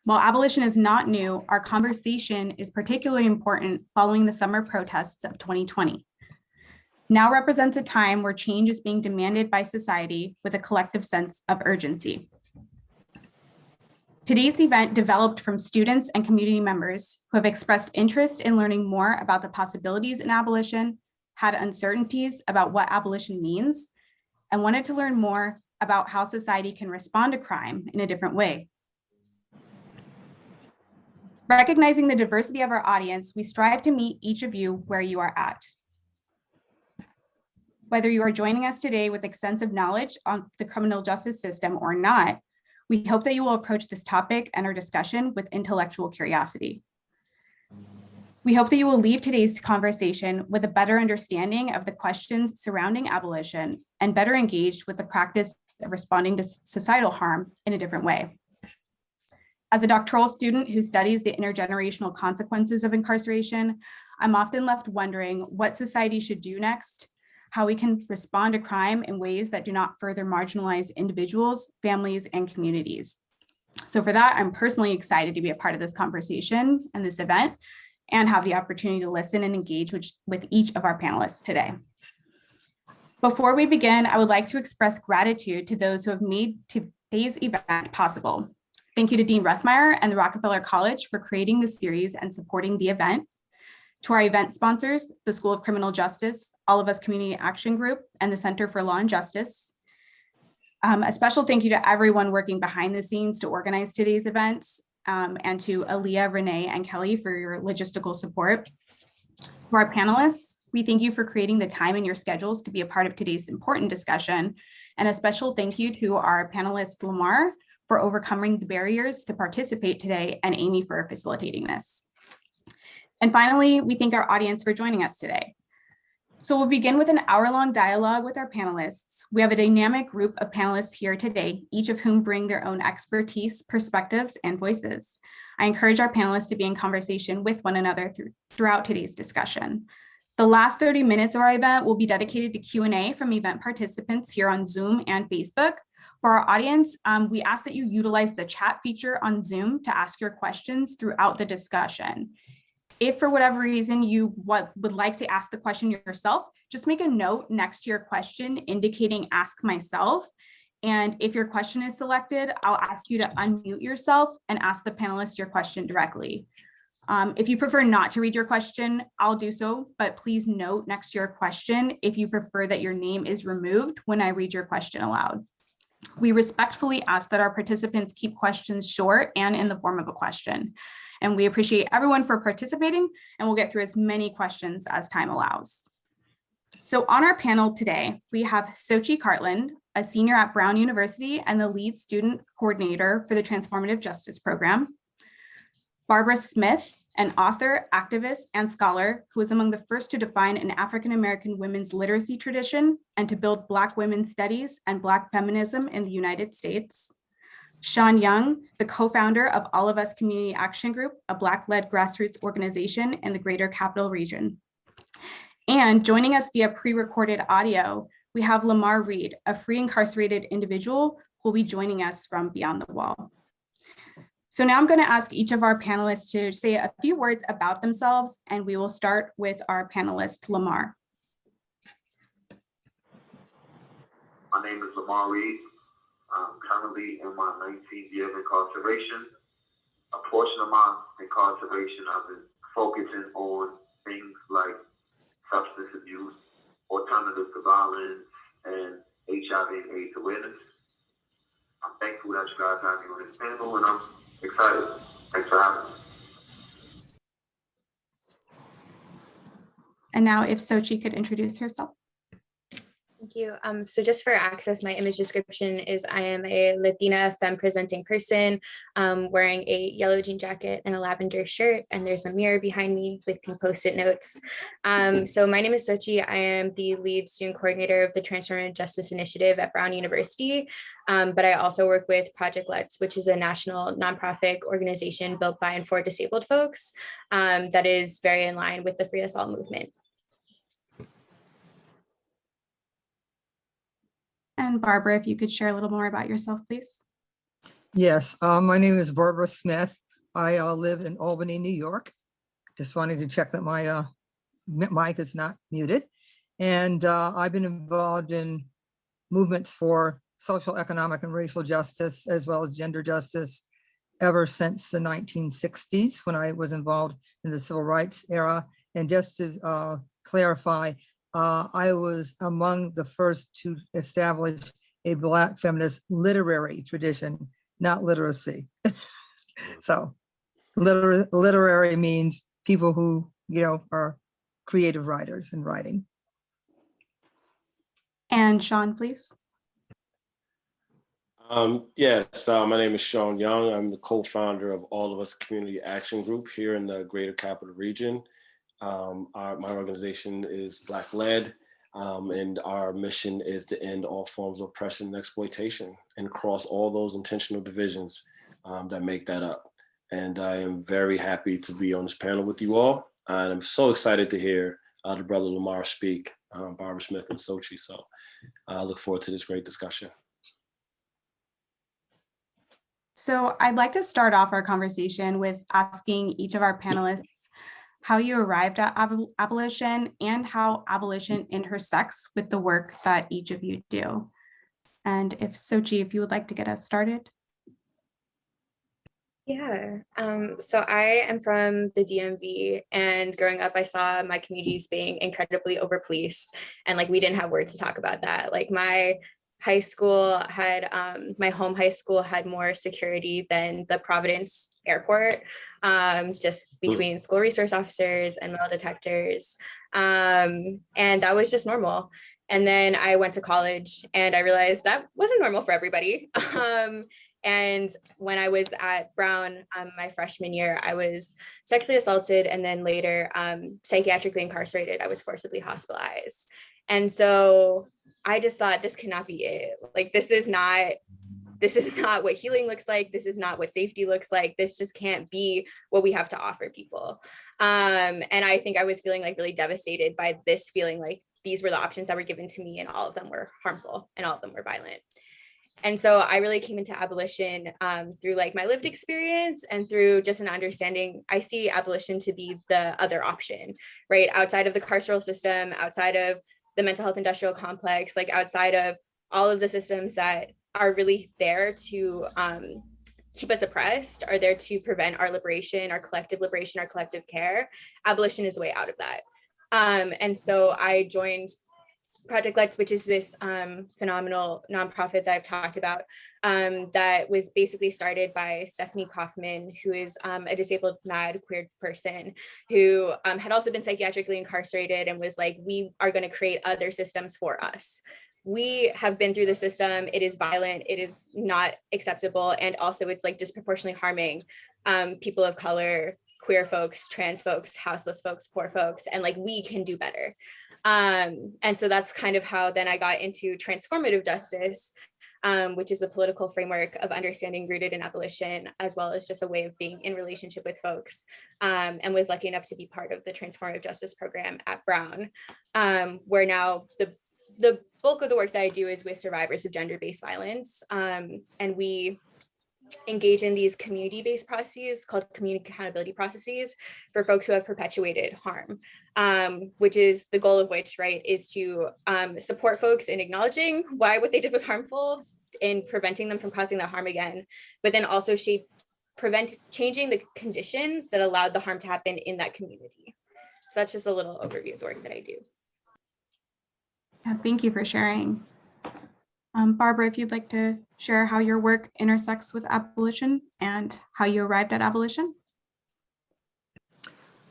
While abolition is not new, our conversation is particularly important following the summer protests of 2020. Now represents a time where change is being demanded by society with a collective sense of urgency. Today's event developed from students and community members who have expressed interest in learning more about the possibilities in abolition, had uncertainties about what abolition means, and wanted to learn more about how society can respond to crime in a different way. Recognizing the diversity of our audience, we strive to meet each of you where you are at. Whether you are joining us today with extensive knowledge on the criminal justice system or not, we hope that you will approach this topic and our discussion with intellectual curiosity. We hope that you will leave today's conversation with a better understanding of the questions surrounding abolition and better engaged with the practice of responding to societal harm in a different way. As a doctoral student who studies the intergenerational consequences of incarceration, I'm often left wondering what society should do next, how we can respond to crime in ways that do not further marginalize individuals, families, and communities. So for that, I'm personally excited to be a part of this conversation and this event and have the opportunity to listen and engage with each of our panelists today. Before we begin, I would like to express gratitude to those who have made today's event possible. Thank you to Dean Rethmeyer and the Rockefeller College for creating this series and supporting the event. To our event sponsors, the School of Criminal Justice, All of Us Community Action Group, and the Center for Law and Justice. A special thank you to everyone working behind the scenes to organize today's events, and to Aaliyah, Renee, and Kelly for your logistical support. To our panelists, we thank you for creating the time in your schedules to be a part of today's important discussion. And a special thank you to our panelist, Lamar, for overcoming the barriers to participate today, and Amy for facilitating this. And finally, we thank our audience for joining us today. So we'll begin with an hour-long dialogue with our panelists. We have a dynamic group of panelists here today, each of whom bring their own expertise, perspectives, and voices. I encourage our panelists to be in conversation with one another throughout today's discussion. The last 30 minutes of our event will be dedicated to Q&A from event participants here on Zoom and Facebook. For our audience, we ask that you utilize the chat feature on Zoom to ask your questions throughout the discussion. If for whatever reason you would like to ask the question yourself, just make a note next to your question indicating ask myself. And if your question is selected, I'll ask you to unmute yourself and ask the panelists your question directly. If you prefer not to read your question, I'll do so, but please note next to your question if you prefer that your name is removed when I read your question aloud. We respectfully ask that our participants keep questions short and in the form of a question. And we appreciate everyone for participating, and we'll get through as many questions as time allows. So on our panel today, we have Xochitl Cartland, a senior at Brown University and the lead student coordinator for the Transformative Justice Program. Barbara Smith, an author, activist, and scholar who was among the first to define an African-American women's literacy tradition and to build Black women's studies and Black feminism in the United States. Sean Young, the co-founder of All of Us Community Action Group, a Black-led grassroots organization in the Greater Capital Region. And joining us via pre-recorded audio, we have Lamar Reed, a free incarcerated individual who will be joining us from Beyond the Wall. So now I'm going to ask each of our panelists to say a few words about themselves, and we will start with our panelist, Lamar. My name is Lamar Reed. I'm currently in my 19th year of incarceration. A portion of my incarceration, I've been focusing on things like substance abuse, alternatives to violence, and HIV and AIDS awareness. I'm thankful that you guys have me on this panel, and I'm excited. Thanks for having me. And now if Xochitl could introduce herself. Thank you. So just for access, my image description is I am a Latina femme presenting person wearing a yellow jean jacket and a lavender shirt, and there's a mirror behind me with Post-it notes. So my name is Xochitl. I am the lead student coordinator of the Transformative Justice Initiative at Brown University, but I also work with Project Let's, which is a national nonprofit organization built by and for disabled folks that is very in line with the Free Us All movement. And Barbara, if you could share a little more about yourself, please. Yes, my name is Barbara Smith. I live in Albany, New York. Just wanted to check that my mic is not muted. And I've been involved in movements for social, economic, and racial justice, as well as gender justice, ever since the 1960s, when I was involved in the civil rights era. And just to clarify, I was among the first to establish a Black feminist literary tradition, not literacy. So literary means people who, are creative writers and writing. And Sean, please. Yes, my name is Sean Young. I'm the co-founder of All of Us Community Action Group here in the Greater Capital Region. My organization is Black-led, and our mission is to end all forms of oppression and exploitation and cross all those intentional divisions that make that up. And I am very happy to be on this panel with you all. And I'm so excited to hear the brother Lamar speak, Barbara Smith and Sochi. So I look forward to this great discussion. So I'd like to start off our conversation with asking each of our panelists how you arrived at abolition and how abolition intersects with the work that each of you do. And if Sochi, if you would like to get us started. Yeah, so I am from the DMV, and growing up, I saw my communities being incredibly over-policed, and like we didn't have words to talk about that. Like my high school had, my home high school had more security than the Providence airport, just between school resource officers and metal detectors, and that was just normal. And then I went to college, and I realized that wasn't normal for everybody. And when I was at Brown, my freshman year, I was sexually assaulted, and then later psychiatrically incarcerated. I was forcibly hospitalized. And so I just thought, this cannot be it. Like, this is not what healing looks like. This is not what safety looks like. This just can't be what we have to offer people. And I think I was feeling like really devastated by this feeling like these were the options that were given to me, and all of them were harmful and all of them were violent. And so I really came into abolition through like my lived experience and through just an understanding. I see abolition to be the other option, right? Outside of the carceral system, outside of the mental health industrial complex, like outside of all of the systems that are really there to keep us oppressed, are there to prevent our liberation, our collective care. Abolition is the way out of that. And so I joined Project Lex, which is this phenomenal nonprofit that I've talked about, that was basically started by Stephanie Kaufman, who is a disabled mad queer person who had also been psychiatrically incarcerated, and was like, we are going to create other systems for us. We have been through the system. It is violent. It is not acceptable. And also it's like disproportionately harming people of color, queer folks, trans folks, houseless folks, poor folks, and like, we can do better. And so that's kind of how then I got into transformative justice, which is a political framework of understanding rooted in abolition, as well as just a way of being in relationship with folks, and was lucky enough to be part of the transformative justice program at Brown, where now the bulk of the work that I do is with survivors of gender-based violence, and we engage in these community-based processes called community accountability processes for folks who have perpetuated harm, which is the goal of which, right, is to support folks in acknowledging why what they did was harmful and preventing them from causing that harm again, but then also changing the conditions that allowed the harm to happen in that community. So that's just a little overview of the work that I do. Yeah, thank you for sharing. Barbara, if you'd like to share how your work intersects with abolition and how you arrived at abolition.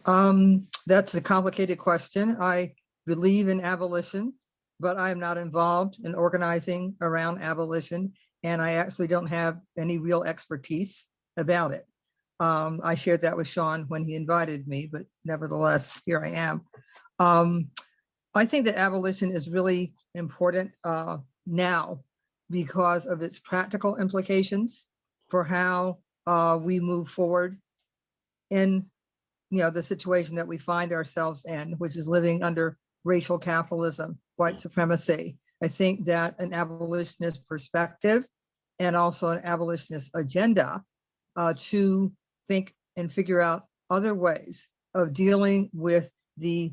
That's a complicated question. I believe in abolition, but I'm not involved in organizing around abolition, and I actually don't have any real expertise about it. I shared that with Sean when he invited me, but nevertheless, here I am. I think that abolition is really important now because of its practical implications for how we move forward in the situation that we find ourselves in, which is living under racial capitalism, white supremacy. I think that an abolitionist perspective and also an abolitionist agenda to think and figure out other ways of dealing with the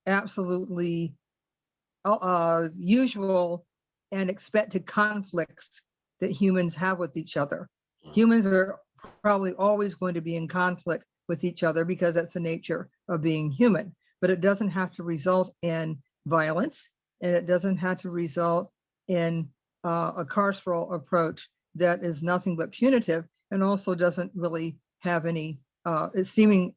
absolutely usual and expected conflicts that humans have with each other. Humans are probably always going to be in conflict with each other because that's the nature of being human, but it doesn't have to result in violence, and it doesn't have to result in a carceral approach that is nothing but punitive, and also doesn't really have any seeming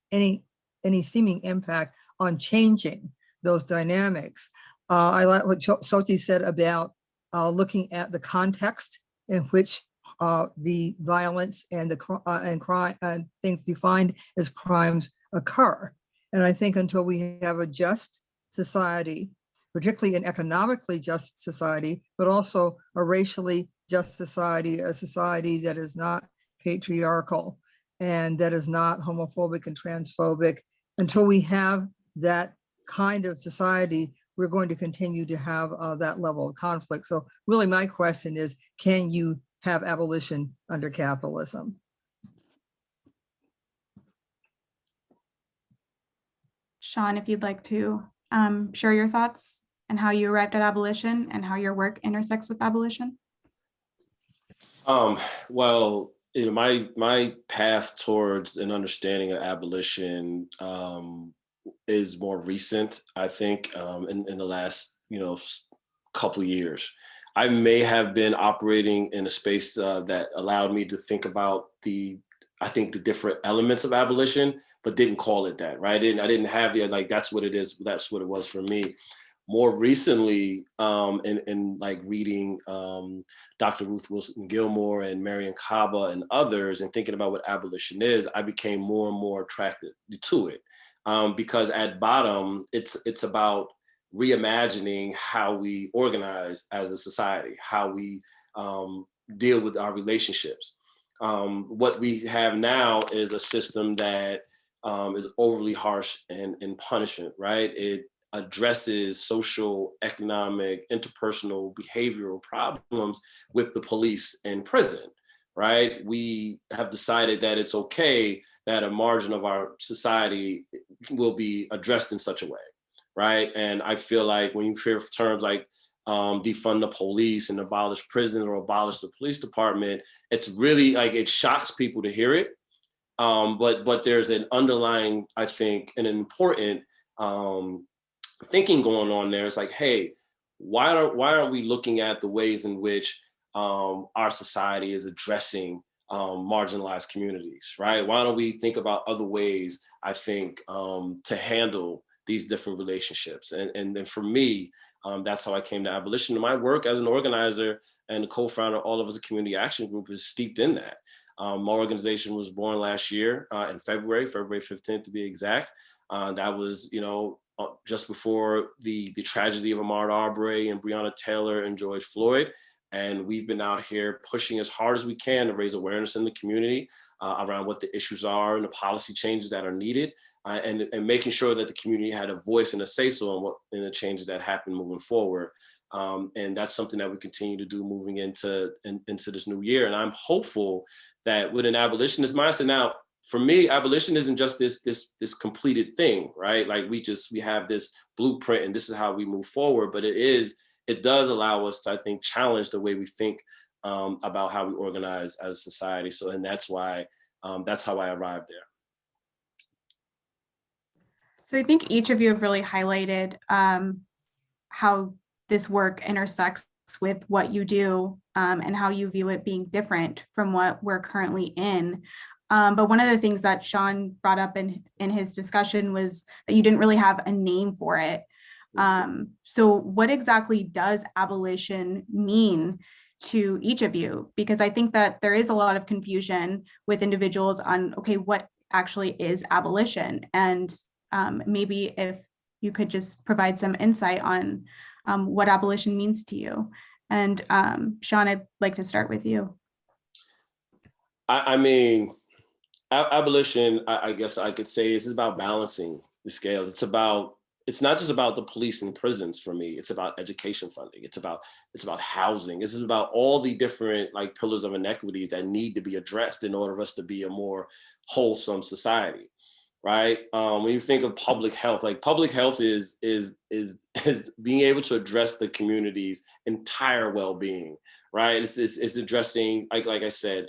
impact on changing those dynamics. I like what Sochi said about looking at the context in which the violence and the crime and things defined as crimes occur. And I think until we have a just society, particularly an economically just society, but also a racially just society, a society that is not patriarchal and that is not homophobic and transphobic, until we have that kind of society, we're going to continue to have that level of conflict. So really my question is, can you have abolition under capitalism? Sean, if you'd like to share your thoughts and how you arrived at abolition and how your work intersects with abolition. Well, you know, my path towards an understanding of abolition is more recent, I think, in the last, couple years. I may have been operating in a space that allowed me to think about the different elements of abolition, but didn't call it that, right? I didn't have the, like, that's what it is, that's what it was for me. More recently, in like reading Dr. Ruth Wilson Gilmore and Marian Kaba and others, and thinking about what abolition is, I became more and more attracted to it. Because at bottom, it's about reimagining how we organize as a society, how we deal with our relationships. What we have now is a system that is overly harsh in punishment, right? It addresses social, economic, interpersonal, behavioral problems with the police and prison, right? We have decided that it's okay that a margin of our society will be addressed in such a way, right? And I feel like when you hear terms like defund the police and abolish prisons or abolish the police department, it's really like, it shocks people to hear it. But there's an underlying, I think, an important thinking going on there. It's like, hey, why aren't we looking at the ways in which our society is addressing marginalized communities, right? Why don't we think about other ways, I think, to handle these different relationships? And for me, that's how I came to abolition. And my work as an organizer and co-founder of All of Us Community Action Group is steeped in that. My organization was born last year in February 15th to be exact. That was, just before the tragedy of Ahmaud Arbery and Breonna Taylor and George Floyd. And we've been out here pushing as hard as we can to raise awareness in the community around what the issues are and the policy changes that are needed, and making sure that the community had a voice and a say-so in the changes that happen moving forward. And that's something that we continue to do moving into this new year. And I'm hopeful that with an abolitionist mindset, now, for me, abolition isn't just this completed thing, right? Like we have this blueprint and this is how we move forward, but it does allow us to, I think, challenge the way we think about how we organize as a society. So, and that's why, that's how I arrived there. So I think each of you have really highlighted how this work intersects with what you do and how you view it being different from what we're currently in. But one of the things that Sean brought up in his discussion was that you didn't really have a name for it. So what exactly does abolition mean to each of you? Because I think that there is a lot of confusion with individuals on, okay, what actually is abolition? And maybe if you could just provide some insight on what abolition means to you. And Sean, I'd like to start with you. I mean, abolition, I guess I could say, is about balancing the scales. It's about it's not just about the police and prisons for me. It's about education funding. It's about housing. This is about all the different like pillars of inequities that need to be addressed in order for us to be a more wholesome society, right? When you think of public health, like public health is being able to address the community's entire well-being, right? It's addressing, like I said,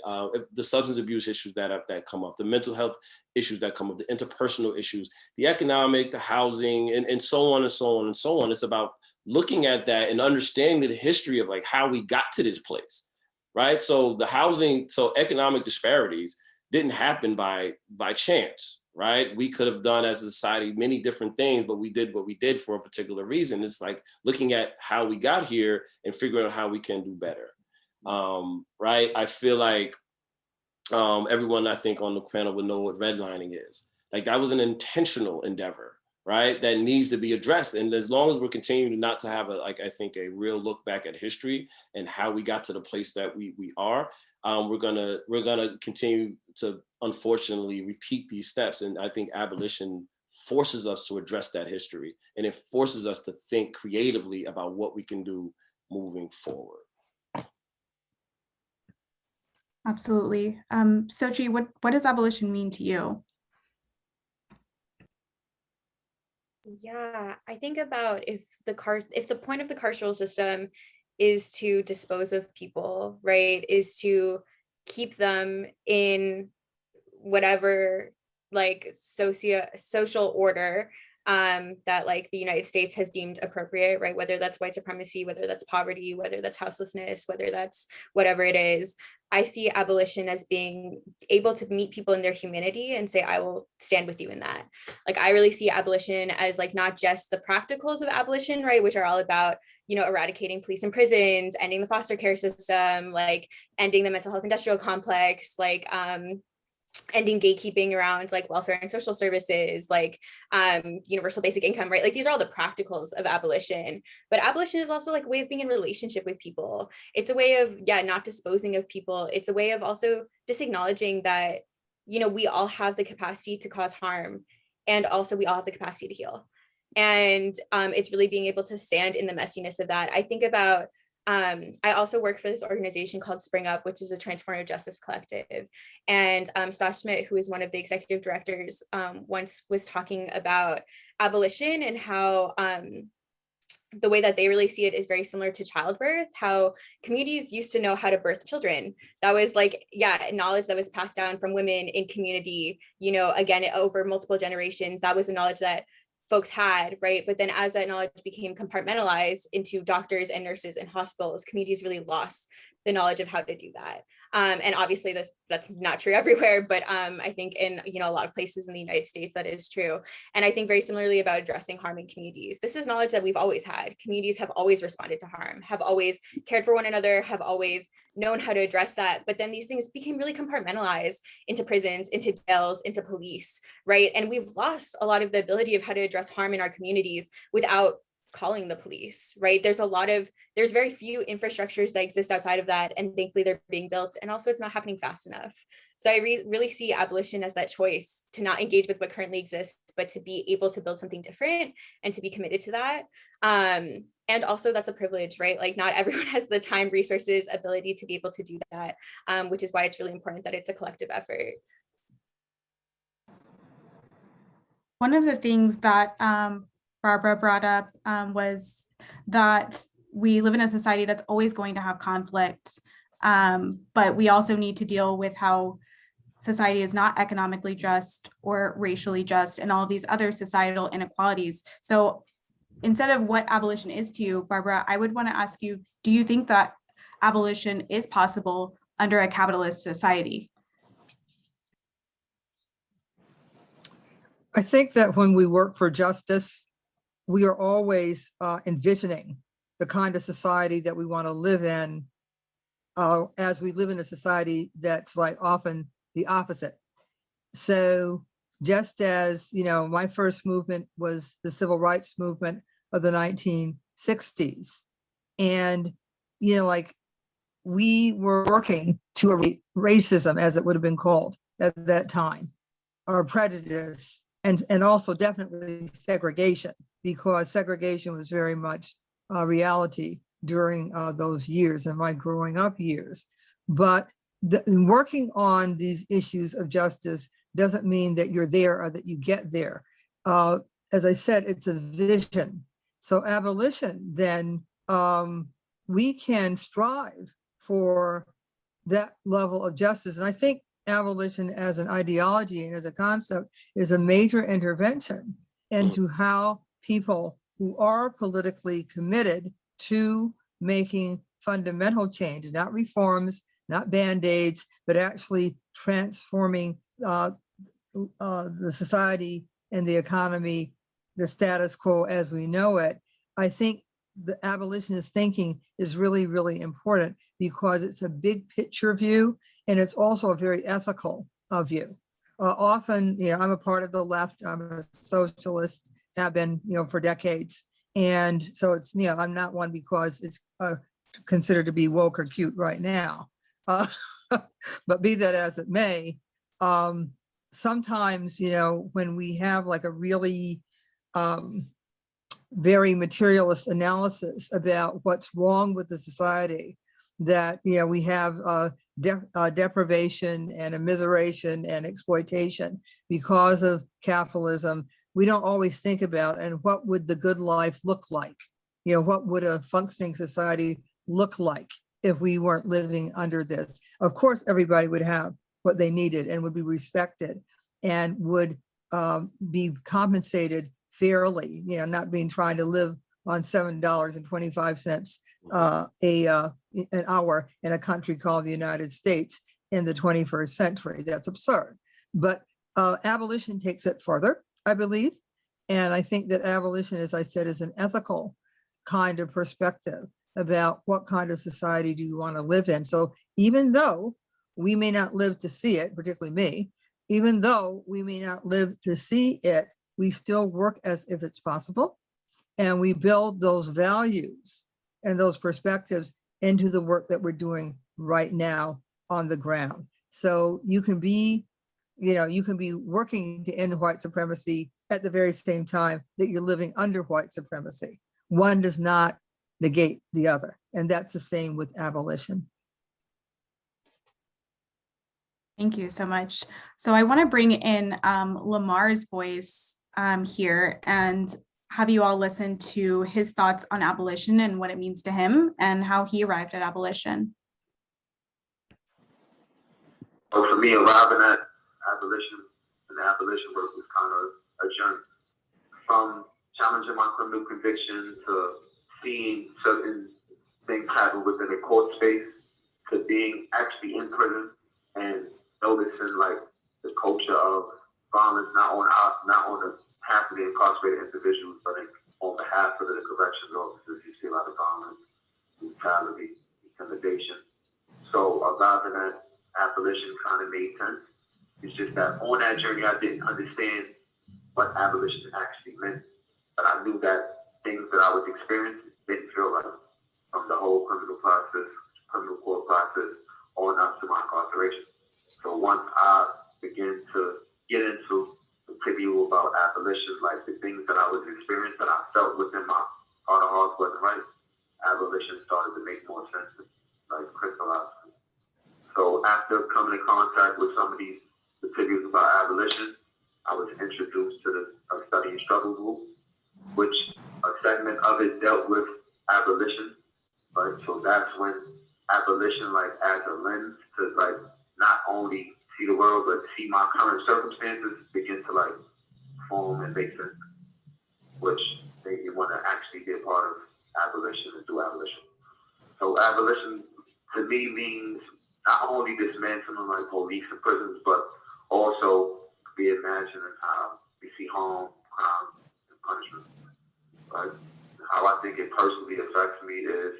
the substance abuse issues that come up, the mental health issues that come up, the interpersonal issues, the economic, the housing, and so on and so on and so on. It's about looking at that and understanding the history of like how we got to this place, right? So economic disparities didn't happen by chance, right? We could have done as a society many different things, but we did what we did for a particular reason. It's like looking at how we got here and figuring out how we can do better, right? I feel like everyone I think on the panel would know what redlining is. Like that was an intentional endeavor, right? That needs to be addressed. And as long as we're continuing not to have I think a real look back at history and how we got to the place that we are, we're gonna continue to unfortunately repeat these steps. And I think abolition forces us to address that history, and it forces us to think creatively about what we can do moving forward. Absolutely. Sochi, what does abolition mean to you? Yeah, I think about if the point of the carceral system is to dispose of people, right, is to keep them in whatever like social order that like the United States has deemed appropriate, right? Whether that's white supremacy, whether that's poverty, whether that's houselessness, whether that's whatever it is. I see abolition as being able to meet people in their humanity and say, I will stand with you in that. Like, I really see abolition as like not just the practicals of abolition, right? Which are all about, you know, eradicating police and prisons, ending the foster care system, like ending the mental health industrial complex, like ending gatekeeping around like welfare and social services, like universal basic income, right? Like these are all the practicals of abolition. But abolition is also like a way of being in relationship with people. It's a way of, not disposing of people. It's a way of also just acknowledging that, you know, we all have the capacity to cause harm, and also we all have the capacity to heal. And it's really being able to stand in the messiness of that. I think about I also work for this organization called Spring Up, which is a transformative justice collective. And Stash Schmidt, who is one of the executive directors, once was talking about abolition and how the way that they really see it is very similar to childbirth, how communities used to know how to birth children. That was like, knowledge that was passed down from women in community, you know, again, over multiple generations. That was the knowledge that folks had, right? But then as that knowledge became compartmentalized into doctors and nurses and hospitals, communities really lost the knowledge of how to do that. And obviously that's not true everywhere, but I think in, you know, a lot of places in the United States that is true. And I think very similarly about addressing harm in communities. This is knowledge that we've always had. Communities have always responded to harm, have always cared for one another, have always known how to address that. But then these things became really compartmentalized into prisons, into jails, into police, right? And we've lost a lot of the ability of how to address harm in our communities without calling the police, right? There's very few infrastructures that exist outside of that, and thankfully they're being built, and also it's not happening fast enough. So I really see abolition as that choice to not engage with what currently exists, but to be able to build something different and to be committed to that. And also that's a privilege, right? Like not everyone has the time, resources, ability to be able to do that, which is why it's really important that it's a collective effort. One of the things that Barbara brought up was that we live in a society that's always going to have conflict, but we also need to deal with how society is not economically just or racially just and all of these other societal inequalities. So instead of what abolition is to you, Barbara, I would want to ask you, do you think that abolition is possible under a capitalist society? I think that when we work for justice, we are always envisioning the kind of society that we want to live in, as we live in a society that's like often the opposite. So just as, you know, my first movement was the civil rights movement of the 1960s. And, you know, like we were working to erase racism, as it would have been called at that time, or prejudice, and also definitely segregation. because segregation was very much a reality during those years in my growing up years. But working on these issues of justice doesn't mean that you're there or that you get there. As I said, it's a vision. So abolition, then we can strive for that level of justice. And I think abolition as an ideology and as a concept is a major intervention into how people who are politically committed to making fundamental change, not reforms, not band-aids, but actually transforming the society and the economy, the status quo as we know it. I think the abolitionist thinking is really, really important because it's a big picture view and it's also a very ethical view. Often, I'm a part of the left, I'm a socialist, have been, for decades. And so it's, I'm not one because it's considered to be woke or cute right now. But be that as it may, sometimes, when we have like a really very materialist analysis about what's wrong with the society, that we have deprivation and immiseration and exploitation because of capitalism, we don't always think about, and what would the good life look like? What would a functioning society look like if we weren't living under this? Of course, everybody would have what they needed and would be respected and would be compensated fairly, not being trying to live on $7.25 an hour in a country called the United States in the 21st century. That's absurd. But abolition takes it further, I believe. And I think that abolition, as I said, is an ethical kind of perspective about what kind of society do you want to live in. So even though we may not live to see it, particularly me, even though we may not live to see it, we still work as if it's possible. And we build those values and those perspectives into the work that we're doing right now on the ground. So you can be, working to end white supremacy at the very same time that you're living under white supremacy. One does not negate the other. And that's the same with abolition. Thank you so much. So I want to bring in Lamar's voice here and have you all listen to his thoughts on abolition and what it means to him and how he arrived at abolition. So for me, arriving at abolition and the abolition work was kind of a journey. From challenging my criminal conviction to seeing certain things happen within the court space to being actually in prison and noticing like the culture of violence, not on the behalf of the incarcerated individuals, but on behalf of the corrections officers. You see a lot of violence, brutality, intimidation. So arriving at abolition kind of made sense. It's just that on that journey, I didn't understand what abolition actually meant, but I knew that things that I was experiencing didn't feel right, from the whole criminal court process, on up to my incarceration. So once I began to get into the review about abolition, like the things that I was experiencing, that I felt within my heart of hearts wasn't right, abolition started to make more sense, like crystallize. So after coming in contact with some of these reviews about abolition, I was introduced to the Study and Struggle group, which a segment of it dealt with abolition. Right? So that's when abolition, like as a lens to like not only see the world, but see my current circumstances, begin to like form and make sense, which made me want to actually be a part of abolition and do abolition. So abolition to me means not only dismantling like police and prisons, but also reimagining how we see harm, crime, and punishment. Right? How I think it personally affects me is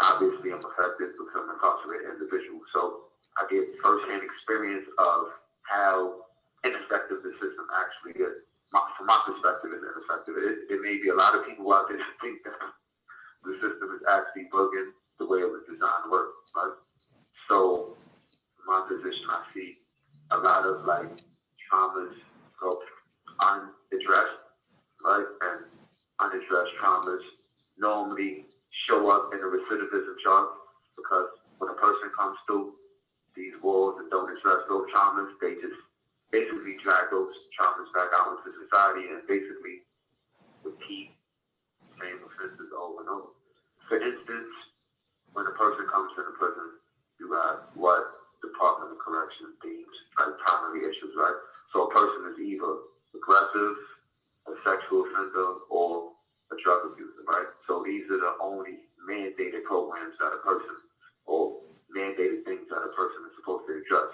obviously I'm affected because I'm an incarcerated individual. So I get firsthand experience of how ineffective the system actually is. From my perspective, it's ineffective. It may be a lot of people out there that think that the system is actually broken the way it was designed to work. Right? So from my position, I see a lot of like traumas go unaddressed, right? And unaddressed traumas normally show up in the recidivism charts, because when a person comes through these walls and don't address those traumas, they just basically drag those traumas back out into society and basically repeat the same offenses over and over. For instance, when a person comes into prison, you got what Department of Correction deems like primary issues, right? So a person is either aggressive, a sexual offender, or a drug abuser, right? So these are the only mandated programs that a person, or mandated things that a person is supposed to address.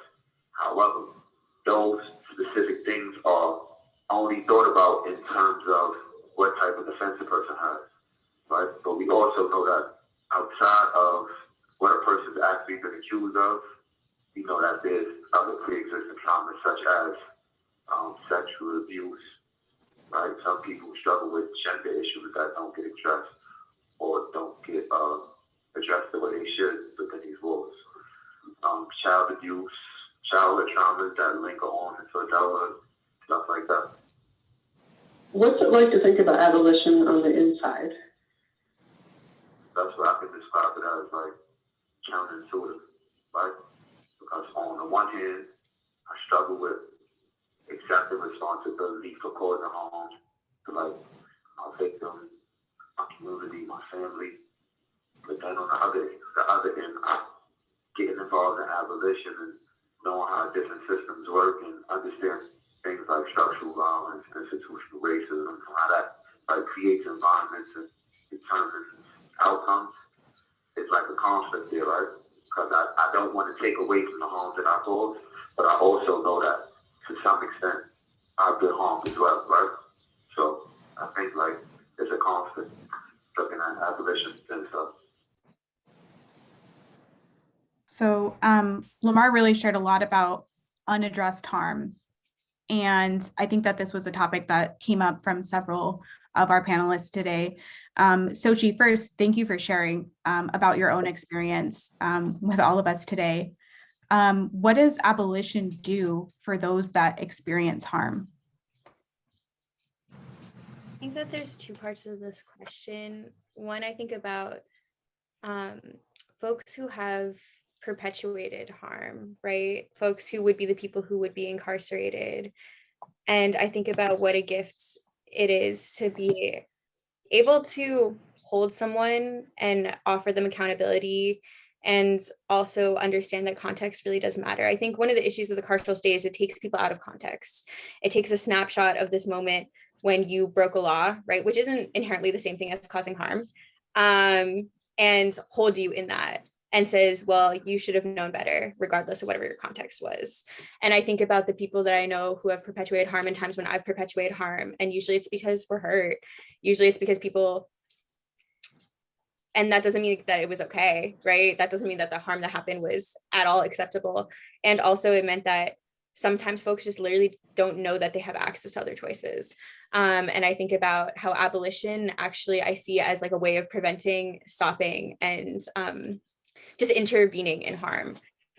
However, those specific things are only thought about in terms of what type of defense a person has, right? But we also know that outside of what a person's actually been accused of, we know that there's other pre-existing traumas such as sexual abuse, right? Some people struggle with gender issues that don't get addressed or don't get addressed the way they should within these walls. Child abuse, childhood traumas that linger on into adulthood, stuff like that. What's it like to think about abolition on the inside? That's what I can describe it as, like counterintuitive, right? Because on the one hand, I struggle with accepting responsibility for causing harm to like my victim, my community, my family. But then on the other end, I'm getting involved in abolition and knowing how different systems work and understand things like structural violence, institutional racism, how that like creates environments and determines outcomes. It's like a conflict there, right? Because I don't want to take away from the harm that I caused, but I also know that to some extent I've been harmed as well, right? So I think like there's a conflict looking at abolition and stuff. So Lamar really shared a lot about unaddressed harm. And I think that this was a topic that came up from several of our panelists today. Sochi, first, thank you for sharing about your own experience with all of us today. What does abolition do for those that experience harm? I think that there's two parts of this question. One, I think about folks who have perpetuated harm, right? Folks who would be the people who would be incarcerated. And I think about what a gift it is to be able to hold someone and offer them accountability and also understand that context really does matter. I think one of the issues of the carceral state is it takes people out of context. It takes a snapshot of this moment when you broke a law, right? Which isn't inherently the same thing as causing harm, and holds you in that and says, well, you should have known better, regardless of whatever your context was. And I think about the people that I know who have perpetuated harm in times when I've perpetuated harm. And usually it's because we're hurt. Usually it's because people, and that doesn't mean that it was okay, right? That doesn't mean that the harm that happened was at all acceptable. And also it meant that sometimes folks just literally don't know that they have access to other choices. And I think about how abolition actually I see as like a way of preventing, stopping, and just intervening in harm,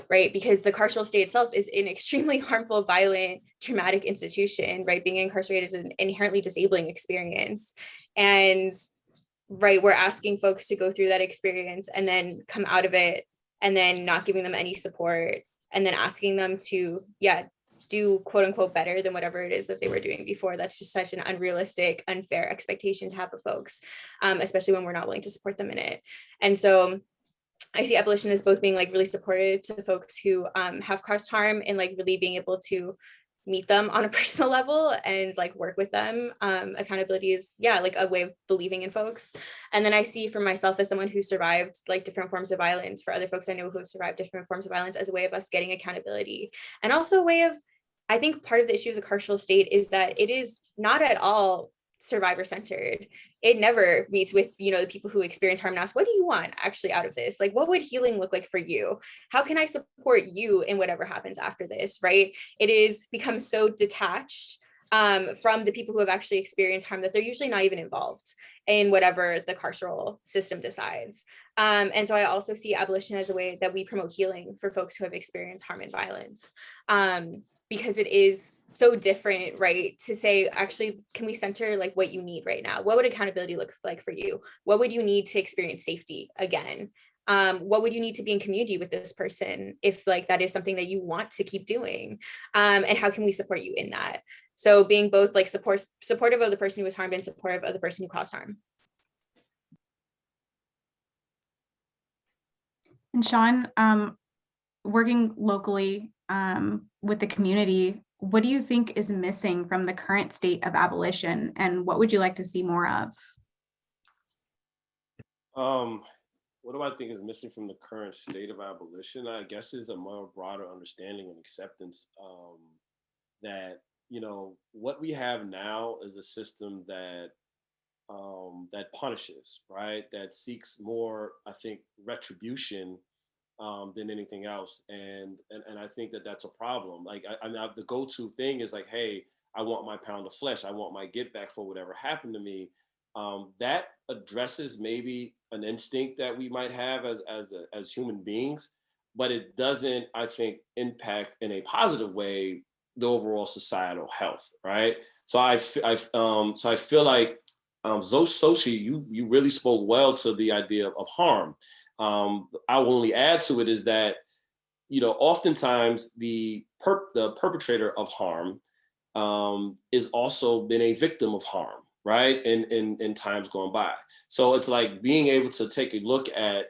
right? Because the carceral state itself is an extremely harmful, violent, traumatic institution, right? Being incarcerated is an inherently disabling experience. And right, we're asking folks to go through that experience and then come out of it and then not giving them any support and then asking them to, do quote unquote better than whatever it is that they were doing before. That's just such an unrealistic, unfair expectation to have of folks, especially when we're not willing to support them in it. And so I see abolition as both being like really supportive to folks who have caused harm and like really being able to meet them on a personal level and like work with them. Accountability is like a way of believing in folks. And then I see for myself as someone who survived like different forms of violence, for other folks I know who have survived different forms of violence, as a way of us getting accountability. And also a way of, I think part of the issue of the carceral state is that it is not at all survivor centered. It never meets with, the people who experience harm and ask, what do you want actually out of this? Like, what would healing look like for you? How can I support you in whatever happens after this, right? It is become so detached from the people who have actually experienced harm, that they're usually not even involved in whatever the carceral system decides. And so I also see abolition as a way that we promote healing for folks who have experienced harm and violence, because it is so different, right? To say, actually, can we center like what you need right now? What would accountability look like for you? What would you need to experience safety again? What would you need to be in community with this person if like that is something that you want to keep doing? And how can we support you in that? So being both like supportive of the person who was harmed and supportive of the person who caused harm. And Sean, working locally with the community, what do you think is missing from the current state of abolition, and what would you like to see more of? What do I think is missing from the current state of abolition? I guess is a more broader understanding and acceptance that, you know, what we have now is a system that that punishes, right? That seeks more, I think, retribution than anything else, and I think that that's a problem. Like, I mean, the go-to thing is like, hey, I want my pound of flesh, I want my get back for whatever happened to me. That addresses maybe an instinct that we might have as human beings, but it doesn't, I think, impact in a positive way the overall societal health, right? So I feel like Zoshi, you really spoke well to the idea of harm. I will only add to it is that, you know, oftentimes the perpetrator of harm is also been a victim of harm, right? In times gone by. So it's like being able to take a look at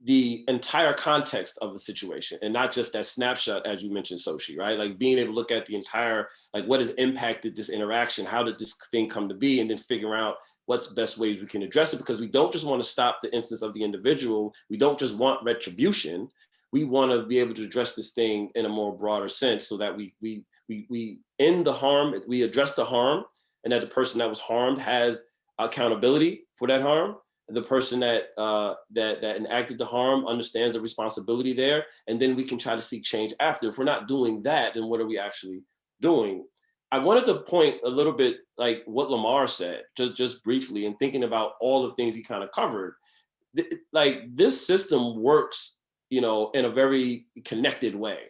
the entire context of the situation and not just that snapshot, as you mentioned, Soshi, right? Like being able to look at the entire, like what has impacted this interaction? How did this thing come to be? And then figure out what's the best ways we can address it, because we don't just want to stop the instance of the individual. We don't just want retribution. We want to be able to address this thing in a more broader sense so that we end the harm, we address the harm, and that the person that was harmed has accountability for that harm. The person that enacted the harm understands the responsibility there, and then we can try to seek change after. If we're not doing that, then what are we actually doing? I wanted to point a little bit like what Lamar said, just briefly, and thinking about all the things he kind of covered. Like this system works, you know, in a very connected way,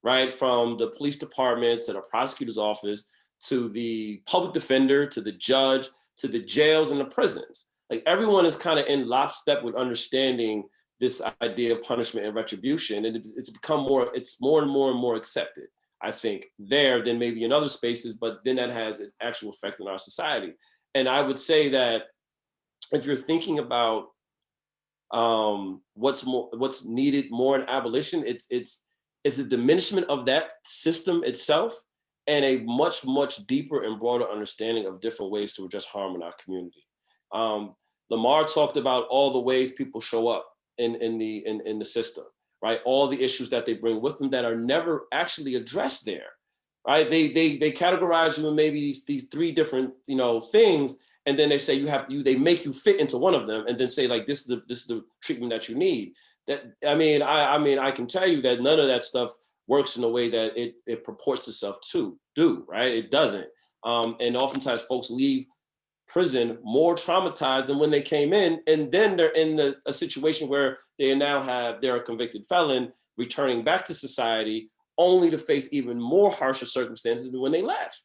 right? From the police department to the prosecutor's office to the public defender to the judge to the jails and the prisons. Like everyone is kind of in lockstep with understanding this idea of punishment and retribution, and it's become more and more accepted, I think, there than maybe in other spaces, but then that has an actual effect on our society. And I would say that if you're thinking about what's needed more in abolition, it's a diminishment of that system itself and a much deeper and broader understanding of different ways to address harm in our community. Lamar talked about all the ways people show up in the system, right? All the issues that they bring with them that are never actually addressed there, right? They categorize you in maybe these three different, you know, things, and then they say they make you fit into one of them, and then say like this is the treatment that you need. That I mean I can tell you that none of that stuff works in a way that it purports itself to do, right? It doesn't, and oftentimes folks leave prison more traumatized than when they came in, and then they're in a situation where they're a convicted felon returning back to society only to face even more harsher circumstances than when they left,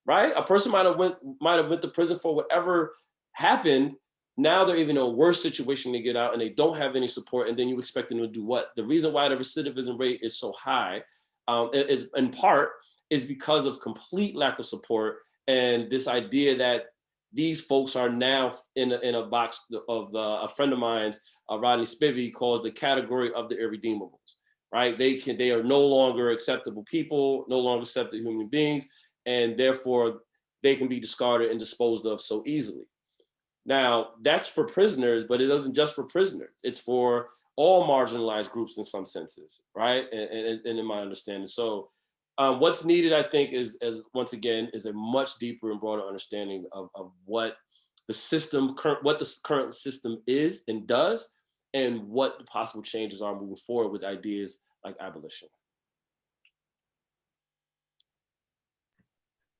right? A person might have went to prison for whatever happened. Now they're even in a worse situation to get out, and they don't have any support, and then you expect them to do what? The reason why the recidivism rate is so high in part is because of complete lack of support and this idea that these folks are now in a box of a friend of mine's, Rodney Spivey, calls the category of the irredeemables, right? They are no longer acceptable people, no longer accepted human beings, and therefore they can be discarded and disposed of so easily. Now, that's for prisoners, but it isn't just for prisoners. It's for all marginalized groups in some senses, right? And in my understanding. So what's needed, I think, is once again, is a much deeper and broader understanding of what the current system is and does, and what the possible changes are moving forward with ideas like abolition.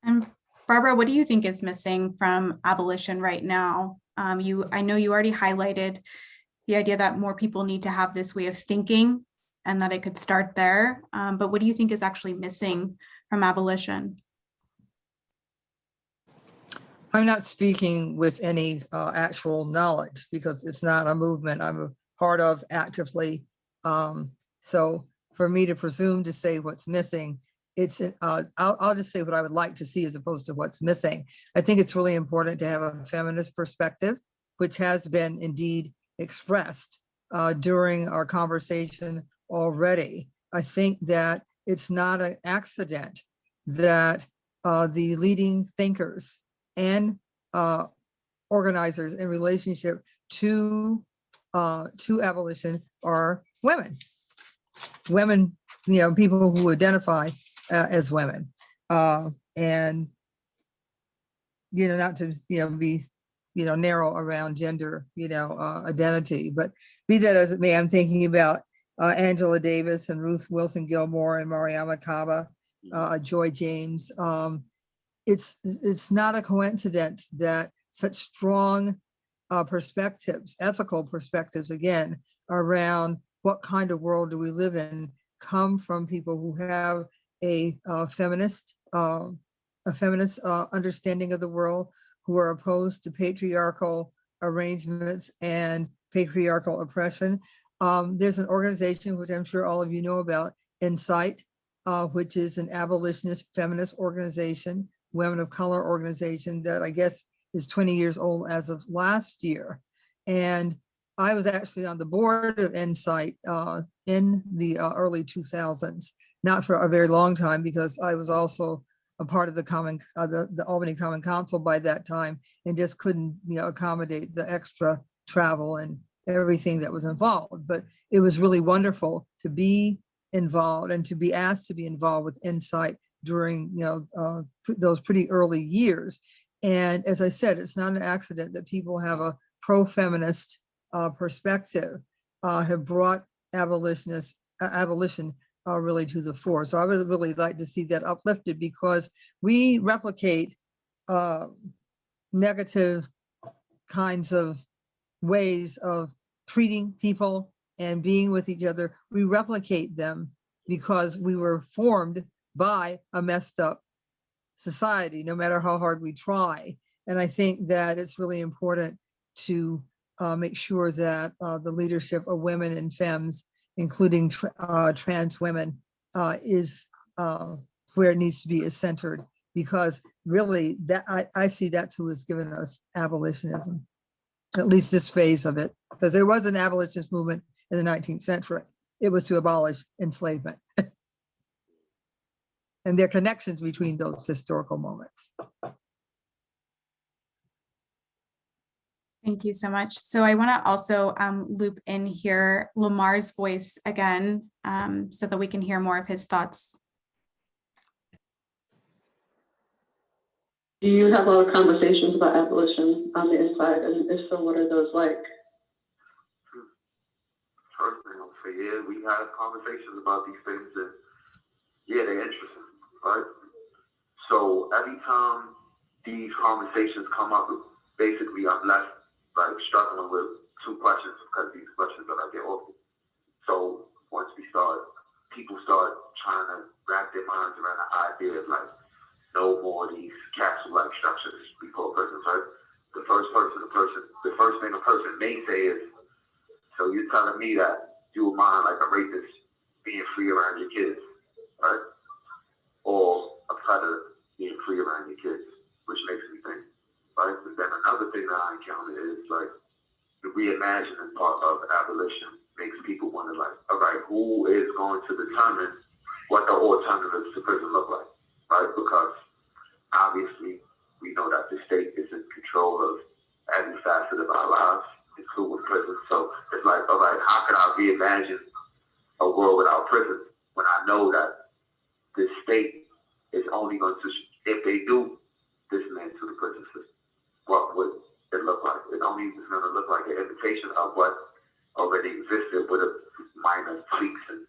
And Barbara, what do you think is missing from abolition right now? I know you already highlighted the idea that more people need to have this way of thinking and that it could start there. But what do you think is actually missing from abolition? I'm not speaking with any actual knowledge because it's not a movement I'm a part of actively. So for me to presume to say what's missing, I'll just say what I would like to see as opposed to what's missing. I think it's really important to have a feminist perspective, which has been indeed expressed during our conversation already. I think that it's not an accident that the leading thinkers and organizers in relationship to abolition are women. Women, people who identify as women, and not to be narrow around gender identity, but be that as it may, I'm thinking about Angela Davis and Ruth Wilson Gilmore and Mariama Kaba, Joy James. It's not a coincidence that such strong perspectives, ethical perspectives, again, around what kind of world do we live in, come from people who have a feminist understanding of the world, who are opposed to patriarchal arrangements and patriarchal oppression. There's an organization which I'm sure all of you know about, Insight, which is an abolitionist feminist organization, women of color organization that I guess is 20 years old as of last year. And I was actually on the board of Insight in the early 2000s, not for a very long time because I was also a part of the Albany Common Council by that time and just couldn't accommodate the extra travel and everything that was involved. But it was really wonderful to be involved and to be asked to be involved with Insight during those pretty early years. And as I said, it's not an accident that people have a pro-feminist perspective, have brought abolition really to the fore. So I would really like to see that uplifted because we replicate negative kinds of ways of treating people and being with each other. We replicate them because we were formed by a messed up society, no matter how hard we try. And I think that it's really important to make sure that the leadership of women and femmes, including trans women, is where it needs to be, is centered, because really that I see that's who has given us abolitionism, at least this phase of it, because there was an abolitionist movement in the 19th century. It was to abolish enslavement. And there are connections between those historical moments. Thank you so much. So I want to also loop in here Lamar's voice again, so that we can hear more of his thoughts. Do you have a lot of conversations about abolition on the inside? And if so, what are those like? First thing I'll say, yeah, we have conversations about these things and yeah, they're interesting, right? So every time these conversations come up, basically I'm left like struggling with two questions because these questions that I get often. So once people start trying to wrap their minds around the idea of like no more of these capsule-like structures before prisons, right? The first thing a person may say is, so you're telling me that you would mind like a rapist being free around your kids, right? Or a predator being free around your kids, which makes me think, right? But then another thing that I encounter is like the reimagining part of abolition makes people wonder like, all right, who is going to determine what the alternatives to prison look like, right? Because obviously we know that the state is in control of every facet of our lives, including prison. So it's like, all right, how can I reimagine a world without prison when I know that the state is only going to, if they do dismantle the prison system, what would it look like? It only is going to look like an imitation of what already existed with a minor tweaks and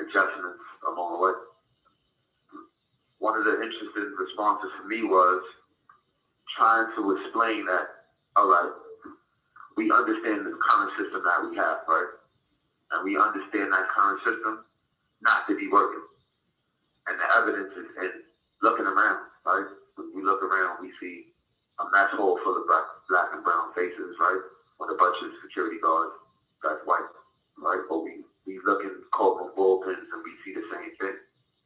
adjustments along the way. One of the interesting responses for me was trying to explain that, all right, we understand the current system that we have, right? And we understand that current system not to be working. And the evidence is in looking around, right? When we look around, we see a mess hole full of black and brown faces, right? With a bunch of security guards that's white, right? But we look in Coleman bullpens and we see the same thing,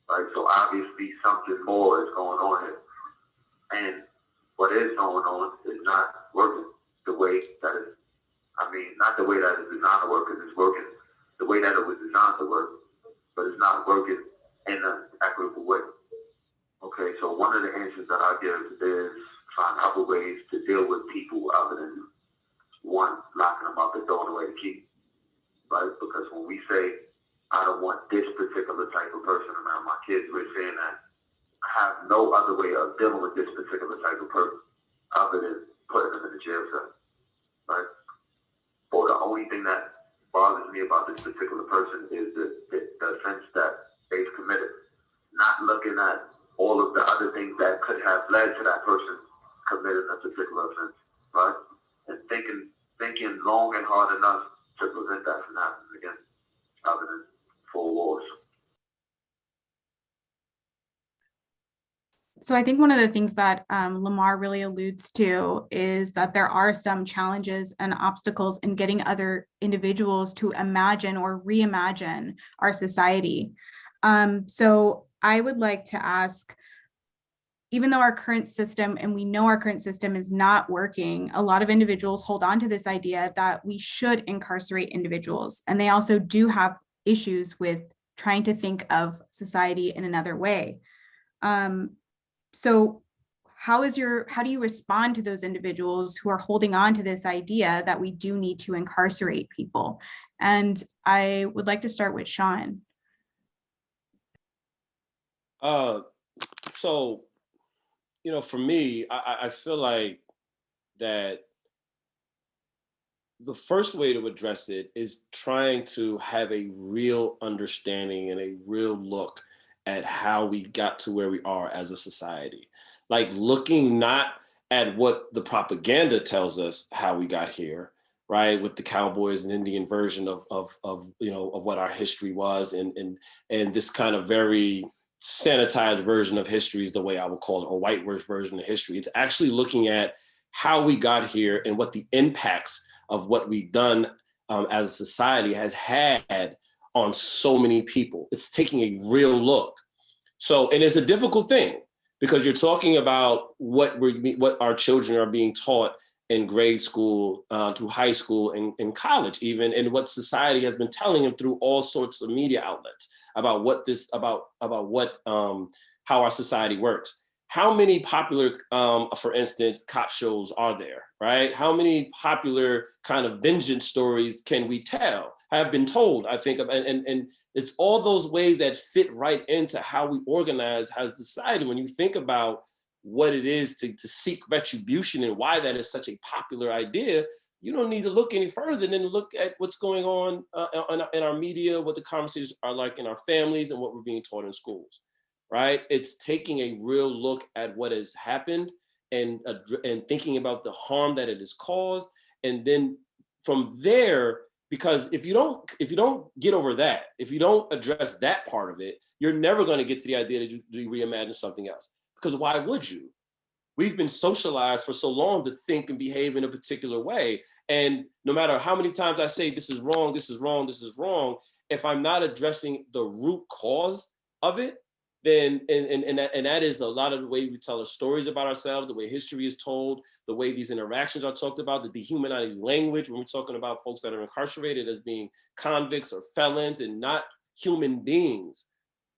right? So obviously something more is going on here. And what is going on is not working the way that is, not the way that it's designed to work, because it's working the way that it was designed to work, but it's not working in an equitable way. Okay, so one of the answers that I give is find other ways to deal with people other than one, locking them up and throwing away the key, right? Because when we say, I don't want this particular type of person around my kids, we're saying that I have no other way of dealing with this particular type of person other than putting them in the jail cell, right? Or the only thing that bothers me about this particular person is the offense that they've committed, not looking at all of the other things that could have led to that person committing a particular offense, right? And thinking long and hard enough to prevent that from happening again, other than full wars. So I think one of the things that Lamar really alludes to is that there are some challenges and obstacles in getting other individuals to imagine or reimagine our society. So I would like to ask, even though our current system, and we know our current system is not working, a lot of individuals hold on to this idea that we should incarcerate individuals. And they also do have issues with trying to think of society in another way. So how do you respond to those individuals who are holding on to this idea that we do need to incarcerate people? And I would like to start with Sean. So, for me, I feel like that the first way to address it is trying to have a real understanding and a real look at how we got to where we are as a society. Like looking not at what the propaganda tells us how we got here, right? With the cowboys and Indian version of what our history was, and this kind of very sanitized version of history is the way I would call it, or whitewashed version of history. It's actually looking at how we got here and what the impacts of what we've done as a society has had on so many people. It's taking a real look. So, and it's a difficult thing because you're talking about what our children are being taught in grade school, through high school and college even, and what society has been telling them through all sorts of media outlets about how our society works. How many popular, for instance, cop shows are there, right? How many popular kind of vengeance stories can we tell? Have been told, I think, and it's all those ways that fit right into how we organize as a society. When you think about what it is to seek retribution and why that is such a popular idea, you don't need to look any further than to look at what's going on in our media, what the conversations are like in our families, and what we're being taught in schools, right? It's taking a real look at what has happened and thinking about the harm that it has caused, and then from there, because if you don't get over that, if you don't address that part of it, you're never going to get to the idea that you reimagine something else. Because why would you? We've been socialized for so long to think and behave in a particular way. And no matter how many times I say this is wrong, this is wrong, this is wrong, if I'm not addressing the root cause of it, then and that is a lot of the way we tell our stories about ourselves, the way history is told, the way these interactions are talked about, the dehumanizing language when we're talking about folks that are incarcerated as being convicts or felons and not human beings,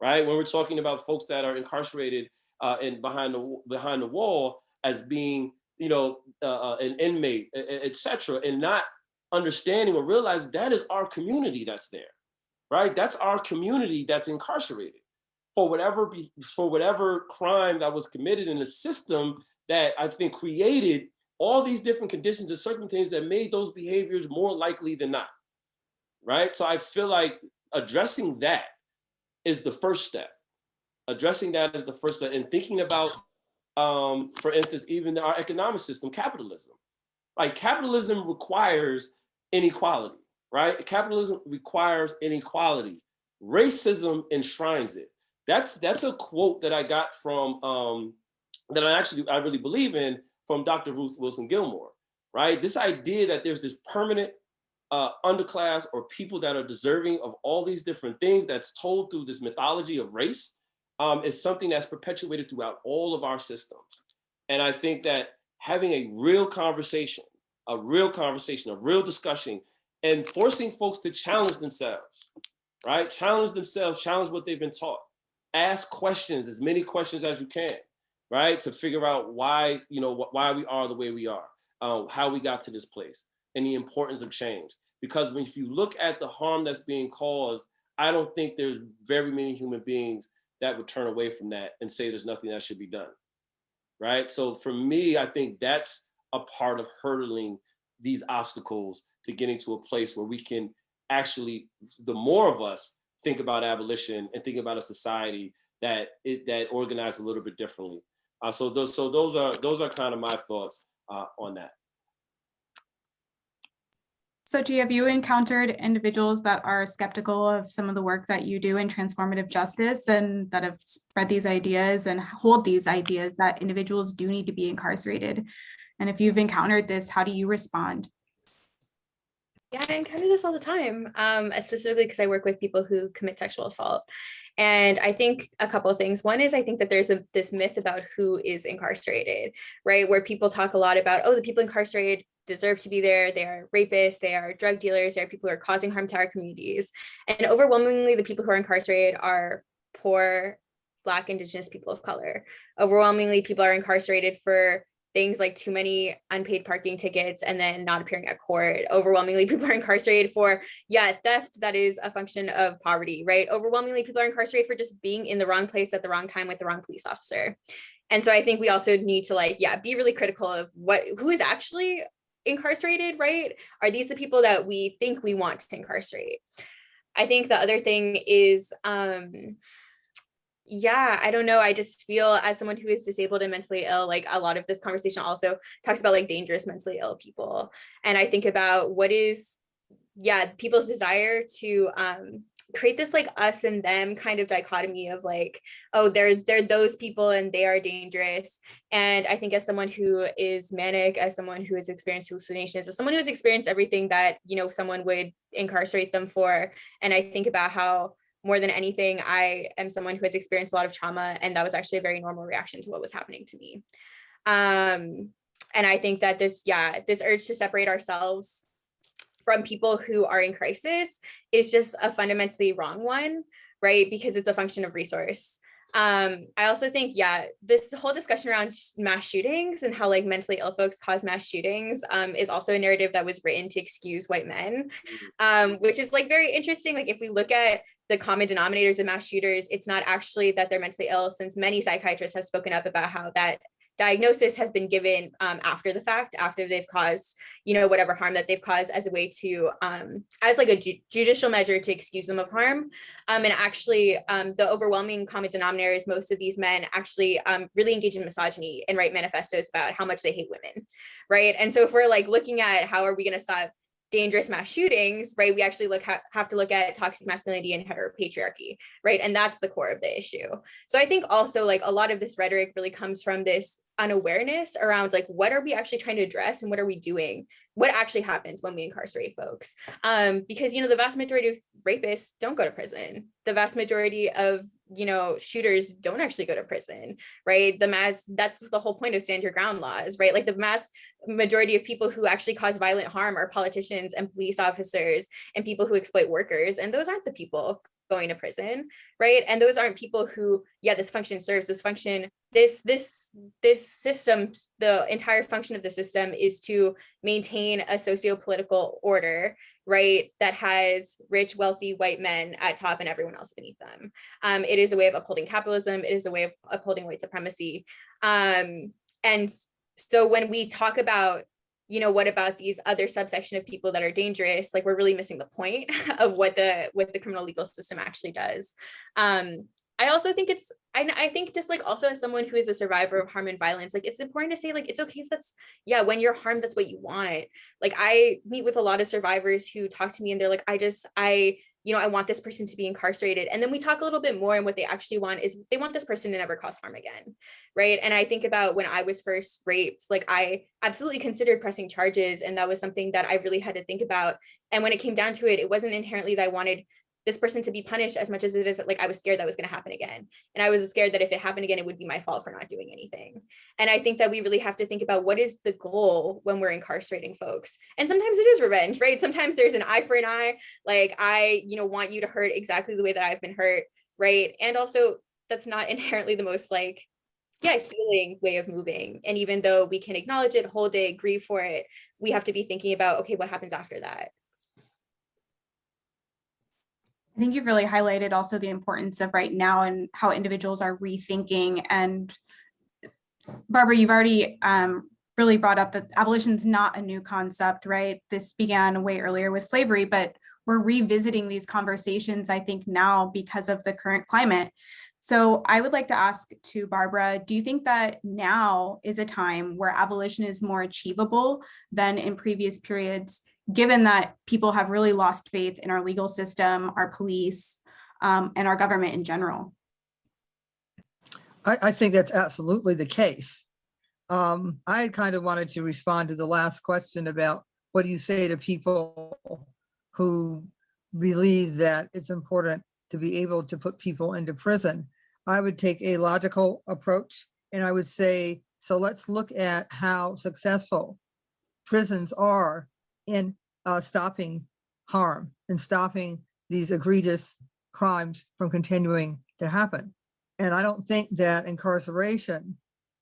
right? When we're talking about folks that are incarcerated and behind the wall as being, an inmate, etc., and not understanding or realizing that is our community that's there, right? That's our community that's incarcerated for whatever crime that was committed in a system that I think created all these different conditions and circumstances that made those behaviors more likely than not, right? So I feel like addressing that is the first step. Addressing that is the first step, and thinking about for instance, even our economic system, capitalism. Like capitalism requires inequality, right? Capitalism requires inequality. Racism enshrines it. That's a quote that I got from, that I really believe in, from Dr. Ruth Wilson Gilmore, right? This idea that there's this permanent underclass or people that are deserving of all these different things that's told through this mythology of race is something that's perpetuated throughout all of our systems. And I think that having a real conversation, a real discussion, and forcing folks to challenge themselves, right? Challenge themselves, challenge what they've been taught. Ask questions, as many questions as you can, right? To figure out why, why we are the way we are, how we got to this place, and the importance of change. Because if you look at the harm that's being caused, I don't think there's very many human beings that would turn away from that and say there's nothing that should be done, right? So for me, I think that's a part of hurdling these obstacles to getting to a place where we can actually, the more of us think about abolition and think about a society that organized a little bit differently. So those are kind of my thoughts on that. So G, have you encountered individuals that are skeptical of some of the work that you do in transformative justice and that have spread these ideas and hold these ideas that individuals do need to be incarcerated? And if you've encountered this, how do you respond? Yeah, I encounter this all the time, specifically because I work with people who commit sexual assault. And I think a couple of things. One is I think that there's this myth about who is incarcerated, right? Where people talk a lot about, oh, the people incarcerated deserve to be there. They are rapists, they are drug dealers, they are people who are causing harm to our communities. And overwhelmingly, the people who are incarcerated are poor, Black, Indigenous people of color. Overwhelmingly, people are incarcerated for things like too many unpaid parking tickets and then not appearing at court. Overwhelmingly, people are incarcerated for, theft that is a function of poverty, right? Overwhelmingly, people are incarcerated for just being in the wrong place at the wrong time with the wrong police officer. And so I think we also need to be really critical of who is actually incarcerated, right? Are these the people that we think we want to incarcerate? I think the other thing is, I don't know. I just feel as someone who is disabled and mentally ill, like a lot of this conversation also talks about like dangerous mentally ill people. And I think about what is, people's desire to create this like us and them kind of dichotomy of like, oh, they're those people and they are dangerous. And I think as someone who is manic, as someone who has experienced hallucinations, as someone who has experienced everything that, someone would incarcerate them for. And I think about how more than anything, I am someone who has experienced a lot of trauma, and that was actually a very normal reaction to what was happening to me. And I think that this urge to separate ourselves from people who are in crisis is just a fundamentally wrong one, right? Because it's a function of resource. I also think, this whole discussion around mass shootings and how like mentally ill folks cause mass shootings is also a narrative that was written to excuse white men, which is like very interesting. Like if we look at the common denominators of mass shooters, it's not actually that they're mentally ill, since many psychiatrists have spoken up about how that diagnosis has been given after the fact, after they've caused, whatever harm that they've caused, as a way to, as like a judicial measure to excuse them of harm. And actually, the overwhelming common denominator is most of these men actually really engage in misogyny and write manifestos about how much they hate women, right? And so if we're like looking at how are we going to stop dangerous mass shootings, right, we actually have to look at toxic masculinity and heteropatriarchy, right? And that's the core of the issue. So I think also like a lot of this rhetoric really comes from this unawareness around like, what are we actually trying to address and what are we doing? What actually happens when we incarcerate folks? Because, the vast majority of rapists don't go to prison. The vast majority of, shooters don't actually go to prison, right? That's the whole point of stand your ground laws, right? Like the mass majority of people who actually cause violent harm are politicians and police officers and people who exploit workers. And those aren't the people going to prison, right? And those aren't people who, this function serves this function. This system, the entire function of the system is to maintain a socio-political order, right, that has rich, wealthy white men at top and everyone else beneath them. It is a way of upholding capitalism. It is a way of upholding white supremacy. And so when we talk about, what about these other subsection of people that are dangerous, like we're really missing the point of what the criminal legal system actually does. I also think I think just like also as someone who is a survivor of harm and violence, like it's important to say like, it's okay if that's, yeah, when you're harmed, that's what you want. Like I meet with a lot of survivors who talk to me and they're like, I want this person to be incarcerated. And then we talk a little bit more, and what they actually want is they want this person to never cause harm again. Right. And I think about when I was first raped, like I absolutely considered pressing charges. And that was something that I really had to think about. And when it came down to it, it wasn't inherently that I wanted this person to be punished as much as it is like I was scared that was going to happen again. And I was scared that if it happened again, it would be my fault for not doing anything. And I think that we really have to think about what is the goal when we're incarcerating folks. And sometimes it is revenge, right? Sometimes there's an eye for an eye. Like I, want you to hurt exactly the way that I've been hurt, right? And also that's not inherently the most healing way of moving. And even though we can acknowledge it, hold it, grieve for it, we have to be thinking about, okay, what happens after that? I think you've really highlighted also the importance of right now and how individuals are rethinking. And Barbara, you've already really brought up that abolition is not a new concept, right? This began way earlier with slavery, but we're revisiting these conversations, I think, now because of the current climate. So I would like to ask to Barbara, do you think that now is a time where abolition is more achievable than in previous periods, given that people have really lost faith in our legal system, our police, and our government in general? I think that's absolutely the case. I kind of wanted to respond to the last question about what do you say to people who believe that it's important to be able to put people into prison. I would take a logical approach and I would say, so let's look at how successful prisons are in stopping harm and stopping these egregious crimes from continuing to happen. And I don't think that incarceration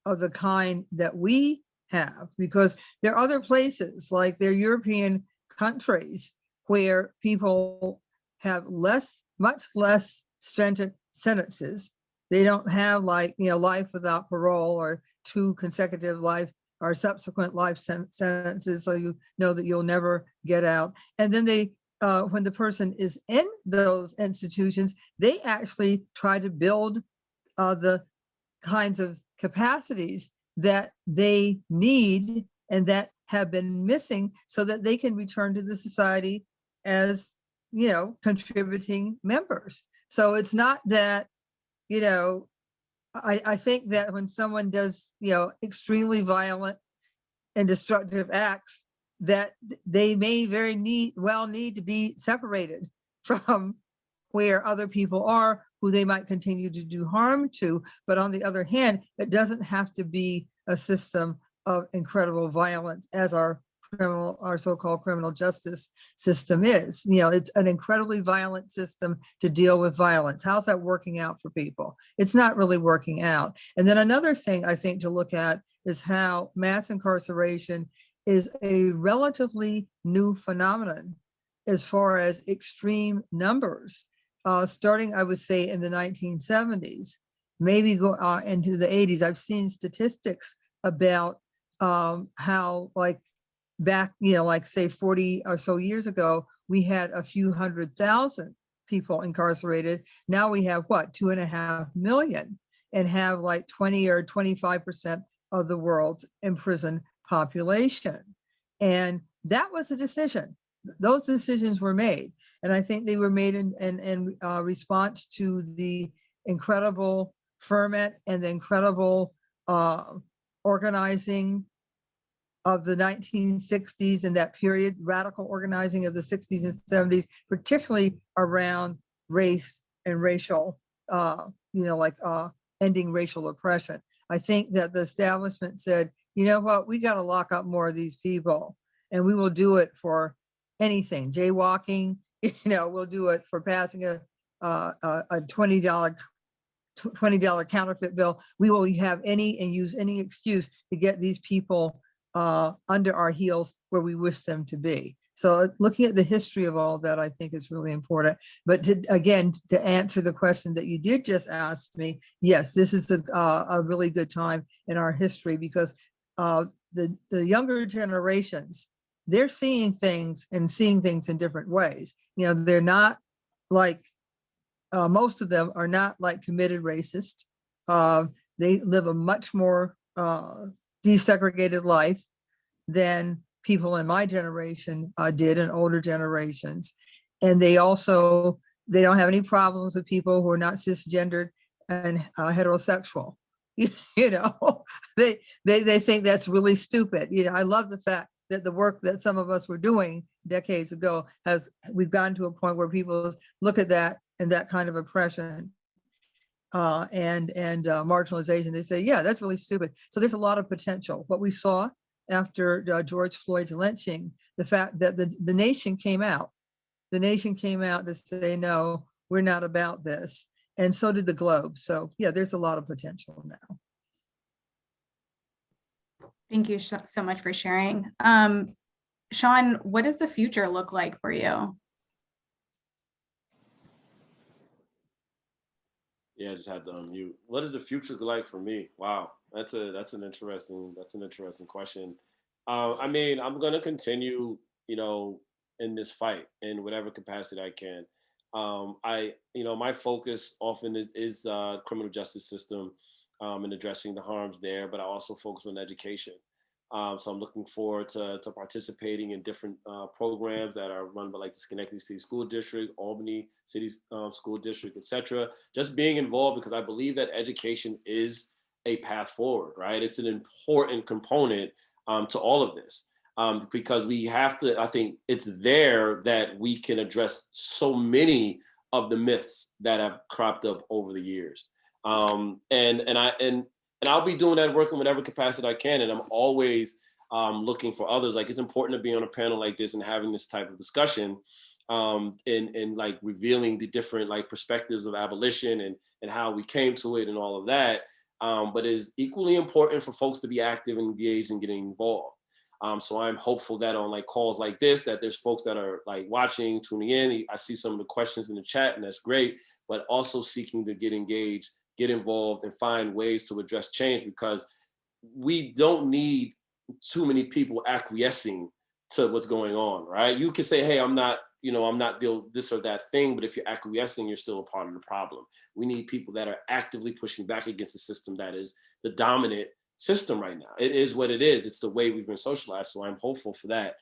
of the kind that we have, because there are other places like there are European countries where people have much less stringent sentences. They don't have life without parole or 2 consecutive life or subsequent life sentences, so you know that you'll never get out. And then they, when the person is in those institutions, they actually try to build the kinds of capacities that they need and that have been missing so that they can return to the society as, contributing members. So it's not that, I think that when someone does, extremely violent and destructive acts, that they may need to be separated from where other people are who they might continue to do harm to. But on the other hand, it doesn't have to be a system of incredible violence as our so-called criminal justice system is. It's an incredibly violent system to deal with violence. How's that working out for people? It's not really working out. And then another thing I think to look at is how mass incarceration is a relatively new phenomenon as far as extreme numbers. Starting, I would say, in the 1970s, maybe go into the 80s, I've seen statistics about how back, say 40 or so years ago, we had a few 100,000 people incarcerated. Now we have 2.5 million, and have 20 or 25% of the world's imprisoned population. And that was a decision. Those decisions were made. And I think they were made in response to the incredible ferment and the incredible organizing of the 1960s and that period, radical organizing of the 60s and 70s, particularly around race and racial, ending racial oppression. I think that the establishment said, we got to lock up more of these people, and we will do it for anything. Jaywalking, we'll do it for passing a $20 counterfeit bill. We will have use any excuse to get these people under our heels where we wish them to be. So looking at the history of all that, I think is really important. But to answer the question that you did just ask me, yes, this is a really good time in our history, because the younger generations, they're seeing things in different ways. They're not like most of them are not like committed racist. They live a much more desegregated life than people in my generation did, and older generations. And they don't have any problems with people who are not cisgendered and heterosexual. You know, they think that's really stupid. You know, I love the fact that the work that some of us were doing decades ago we've gotten to a point where people look at that and that kind of oppression and marginalization. They say, yeah, that's really stupid. So there's a lot of potential. What we saw after George Floyd's lynching, the fact that the nation came out. The nation came out to say, no, we're not about this. And so did the globe. So yeah, there's a lot of potential now. Thank you so much for sharing. Sean, what does the future look like for you? Yeah, I just had to unmute. What does the future look like for me? Wow, that's an interesting question. I mean, I'm gonna continue, you know, in this fight in whatever capacity I can. My focus often is criminal justice system and addressing the harms there, but I also focus on education. So I'm looking forward to participating in different programs that are run by like the Schenectady City School District, Albany City School District, etc. Just being involved because I believe that education is a path forward, right? It's an important component to all of this. Because we have to, I think it's there that we can address so many of the myths that have cropped up over the years. And I'll be doing that work in whatever capacity I can. And I'm always looking for others. Like, it's important to be on a panel like this and having this type of discussion and like revealing the different like perspectives of abolition and how we came to it and all of that. But it is equally important for folks to be active and engaged and getting involved. So I'm hopeful that on like calls like this, that there's folks that are like watching, tuning in. I see some of the questions in the chat and that's great, but also seeking to get engaged, get involved and find ways to address change, because we don't need too many people acquiescing to what's going on, right? You can say, hey, I'm not this or that thing, but if you're acquiescing, you're still a part of the problem. We need people that are actively pushing back against the system that is the dominant system right now. It is what it is. It's the way we've been socialized. So I'm hopeful for that.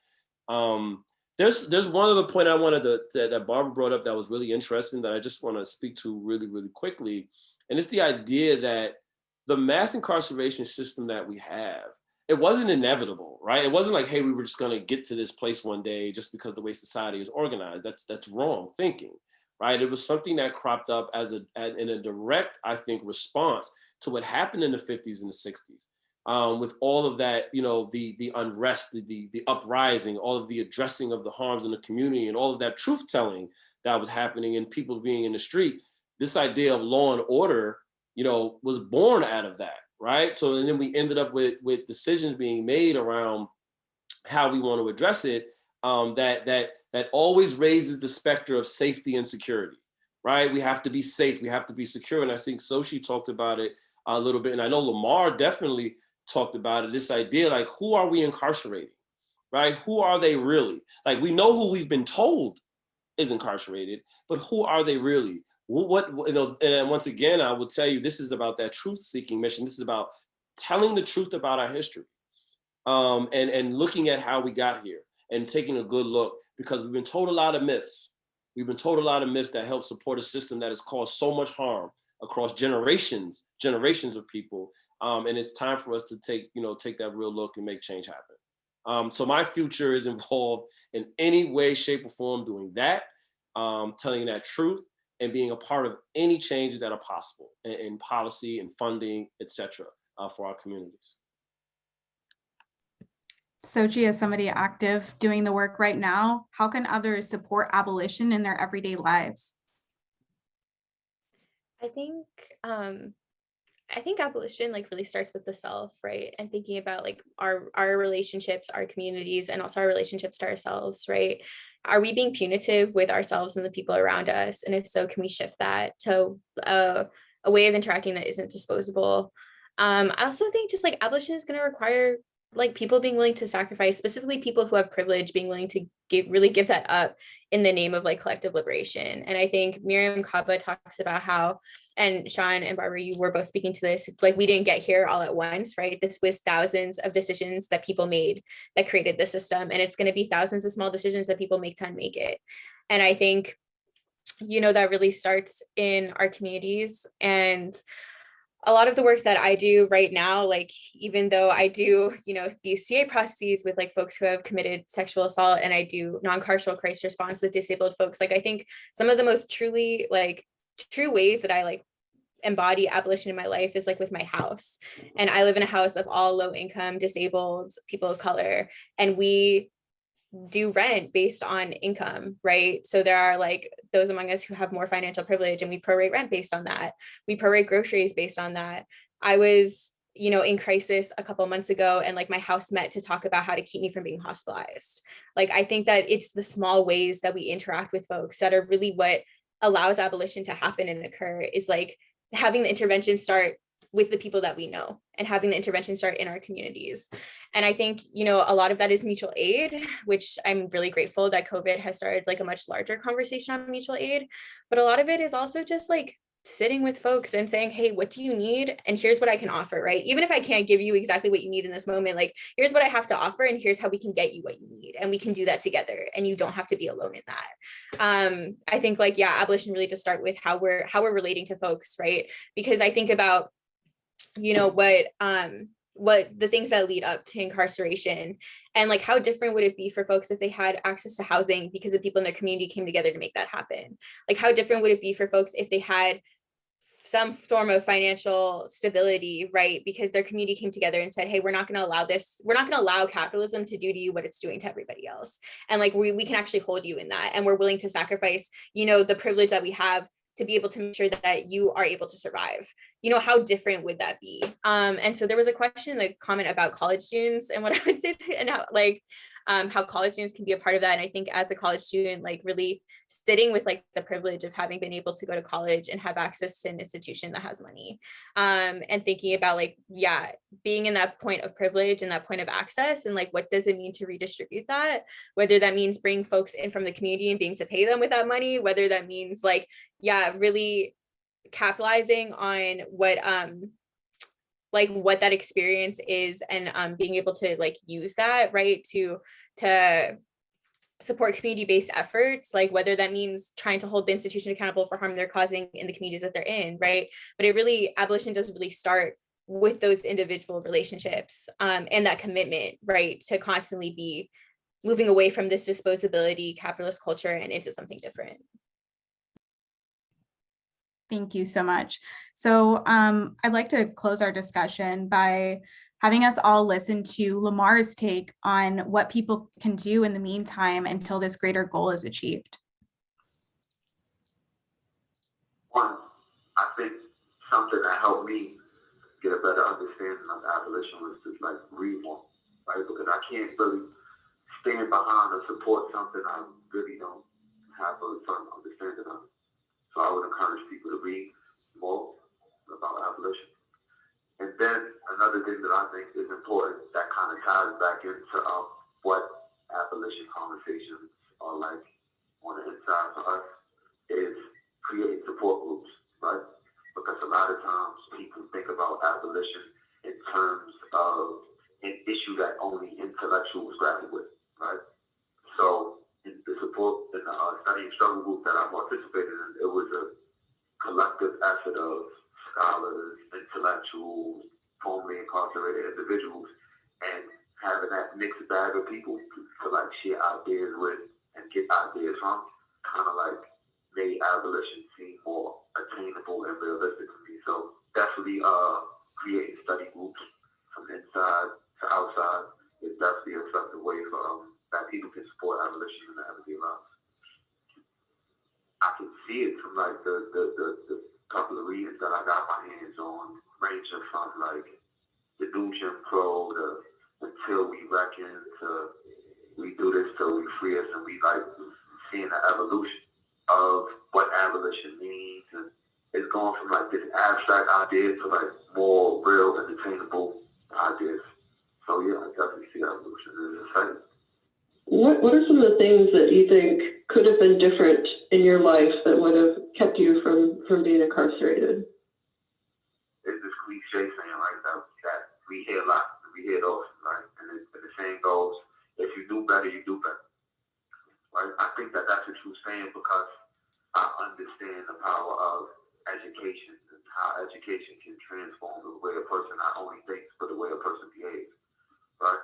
There's one other point I wanted that Barbara brought up that was really interesting that I just want to speak to really, really quickly. And it's the idea that the mass incarceration system that we have, it wasn't inevitable, right? It wasn't like, hey, we were just going to get to this place one day just because the way society is organized. That's wrong thinking, right? It was something that cropped up in a direct, I think, response to what happened in the 50s and the 60s, with all of that, the unrest, the uprising, all of the addressing of the harms in the community, and all of that truth telling that was happening and people being in the street. This idea of law and order, was born out of that, right? So and then we ended up with decisions being made around how we want to address it, that always raises the specter of safety and security. Right? We have to be safe. We have to be secure. And I think Sochi talked about it a little bit. And I know Lamar definitely talked about it. This idea, like, who are we incarcerating? Right? Who are they really? Like, we know who we've been told is incarcerated, but who are they really? And once again, I will tell you, this is about that truth-seeking mission. This is about telling the truth about our history, and looking at how we got here and taking a good look, because we've been told a lot of myths. We've been told a lot of myths that help support a system that has caused so much harm across generations of people. And it's time for us to take that real look and make change happen. So my future is involved in any way, shape, or form doing that, telling that truth and being a part of any changes that are possible in policy and funding, et cetera, for our communities. Sochi, as somebody active doing the work right now, how can others support abolition in their everyday lives? I think abolition really starts with the self, right? And thinking about our relationships, our communities, and also our relationships to ourselves, right? Are we being punitive with ourselves and the people around us? And if so, can we shift that to a way of interacting that isn't disposable? I also think just abolition is going to require like people being willing to sacrifice, specifically people who have privilege being willing to really give that up in the name of like collective liberation. And I think Miriam Kaba talks about how, and Sean and Barbara, you were both speaking to this, like we didn't get here all at once, right? This was thousands of decisions that people made that created the system. And it's going to be thousands of small decisions that people make to unmake it. And I think, you know, that really starts in our communities. And a lot of the work that I do right now, like, even though I do, you know, these CA processes with like folks who have committed sexual assault, and I do non-carceral crisis response with disabled folks, like, I think some of the most truly like true ways that I like embody abolition in my life is like with my house. And I live in a house of all low income, disabled people of color, and we do rent based on income, right? So there are like those among us who have more financial privilege, and we prorate rent based on that. We prorate groceries based on that. I was, you know, in crisis a couple months ago, and like my house met to talk about how to keep me from being hospitalized. Like, I think that it's the small ways that we interact with folks that are really what allows abolition to happen and occur, is like having the intervention start with the people that we know, and having the intervention start in our communities. And I think, you know, a lot of that is mutual aid, which I'm really grateful that COVID has started like a much larger conversation on mutual aid. But a lot of it is also just like sitting with folks and saying, hey, what do you need? And here's what I can offer, right? Even if I can't give you exactly what you need in this moment, like, here's what I have to offer, and here's how we can get you what you need. And we can do that together, and you don't have to be alone in that. I think like, yeah, abolition really does start with how we're relating to folks, right? Because I think about, you know, what the things that lead up to incarceration, and like how different would it be for folks if they had access to housing because the people in their community came together to make that happen? Like, how different would it be for folks if they had some form of financial stability, right? Because their community came together and said, hey, we're not going to allow this. We're not going to allow capitalism to do to you what it's doing to everybody else. And like, we can actually hold you in that. And we're willing to sacrifice, you know, the privilege that we have to be able to make sure that you are able to survive. You know, how different would that be? And so there was a question, like comment about college students, and what I would say, and how college students can be a part of that. And I think as a college student, like really sitting with like the privilege of having been able to go to college and have access to an institution that has money, and thinking about like, yeah, being in that point of privilege and that point of access, and like, what does it mean to redistribute that? Whether that means bringing folks in from the community and being to pay them with that money, whether that means like, yeah, really capitalizing on what that experience is, and being able to like use that, right, to support community-based efforts, like whether that means trying to hold the institution accountable for harm they're causing in the communities that they're in, right? But it really, abolition does really start with those individual relationships, and that commitment, right, to constantly be moving away from this disposability capitalist culture and into something different. Thank you so much. So I'd like to close our discussion by having us all listen to Lamar's take on what people can do in the meantime until this greater goal is achieved. One, I think something that helped me get a better understanding of abolition was to like read more, right? Because I can't really stand behind or support something I really don't have a firm understanding of. So I would encourage people to read more about abolition. And then another thing that I think is important that kind of ties back into what abolition conversations are like on the inside for us is create support groups, right? Because a lot of times people think about abolition in terms of an issue that only intellectuals grapple with, right? So in the support, in the study and struggle group that I participated in, it was a collective effort of scholars, intellectuals, formerly incarcerated individuals, and having that mixed bag of people to like share ideas with and get ideas from, kind of like made abolition seem more attainable and realistic to me. So definitely creating study groups from inside to outside is definitely an effective way for that people can support abolition in their everyday lives. I can see it from like the couple of readings that I got my hands on, ranging from like the New Jim Crow to Until We Reckon to We Do This Till We Free Us, and we like seeing the evolution of what abolition means, and it's going from like this abstract idea to like more real and attainable ideas. So yeah, I definitely see evolution as exciting. What are some of the things that you think could have been different in your life that would have kept you from being incarcerated? It's this cliche saying, right, that we hear a lot, we hear it often, right? And the saying goes, if you do better, you do better, right? I think that that's a true saying because I understand the power of education and how education can transform the way a person not only thinks, but the way a person behaves, right?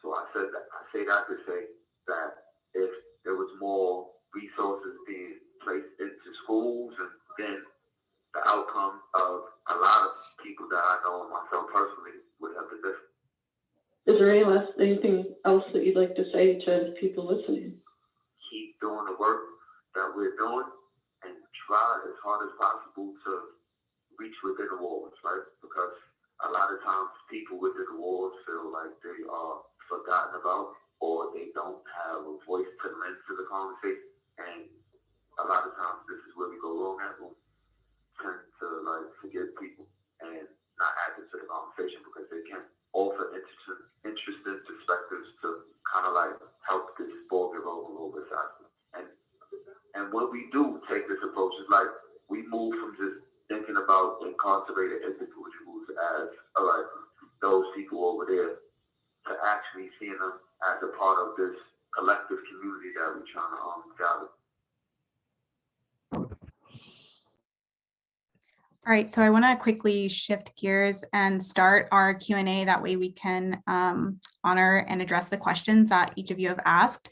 So I say that to say that if there was more resources being placed into schools, and then the outcome of a lot of people that I know and myself personally would have been different. Is there anything else that you'd like to say to people listening? Keep doing the work that we're doing and try as hard as possible to reach within the walls, right? Because a lot of times people within the walls feel like they are forgotten about, or they don't have a voice to lend to the conversation. And a lot of times this is where we go wrong at. We tend to like forget people and not add them to the conversation because they can offer interesting perspectives to kind of like help this ball get rolling a little bit faster. And when we do take this approach, it's like we move from just thinking about incarcerated individuals as like those people over there to actually seeing them as a part of this collective community that we're trying to gather. All right, so I want to quickly shift gears and start our Q&A. That way we can honor and address the questions that each of you have asked.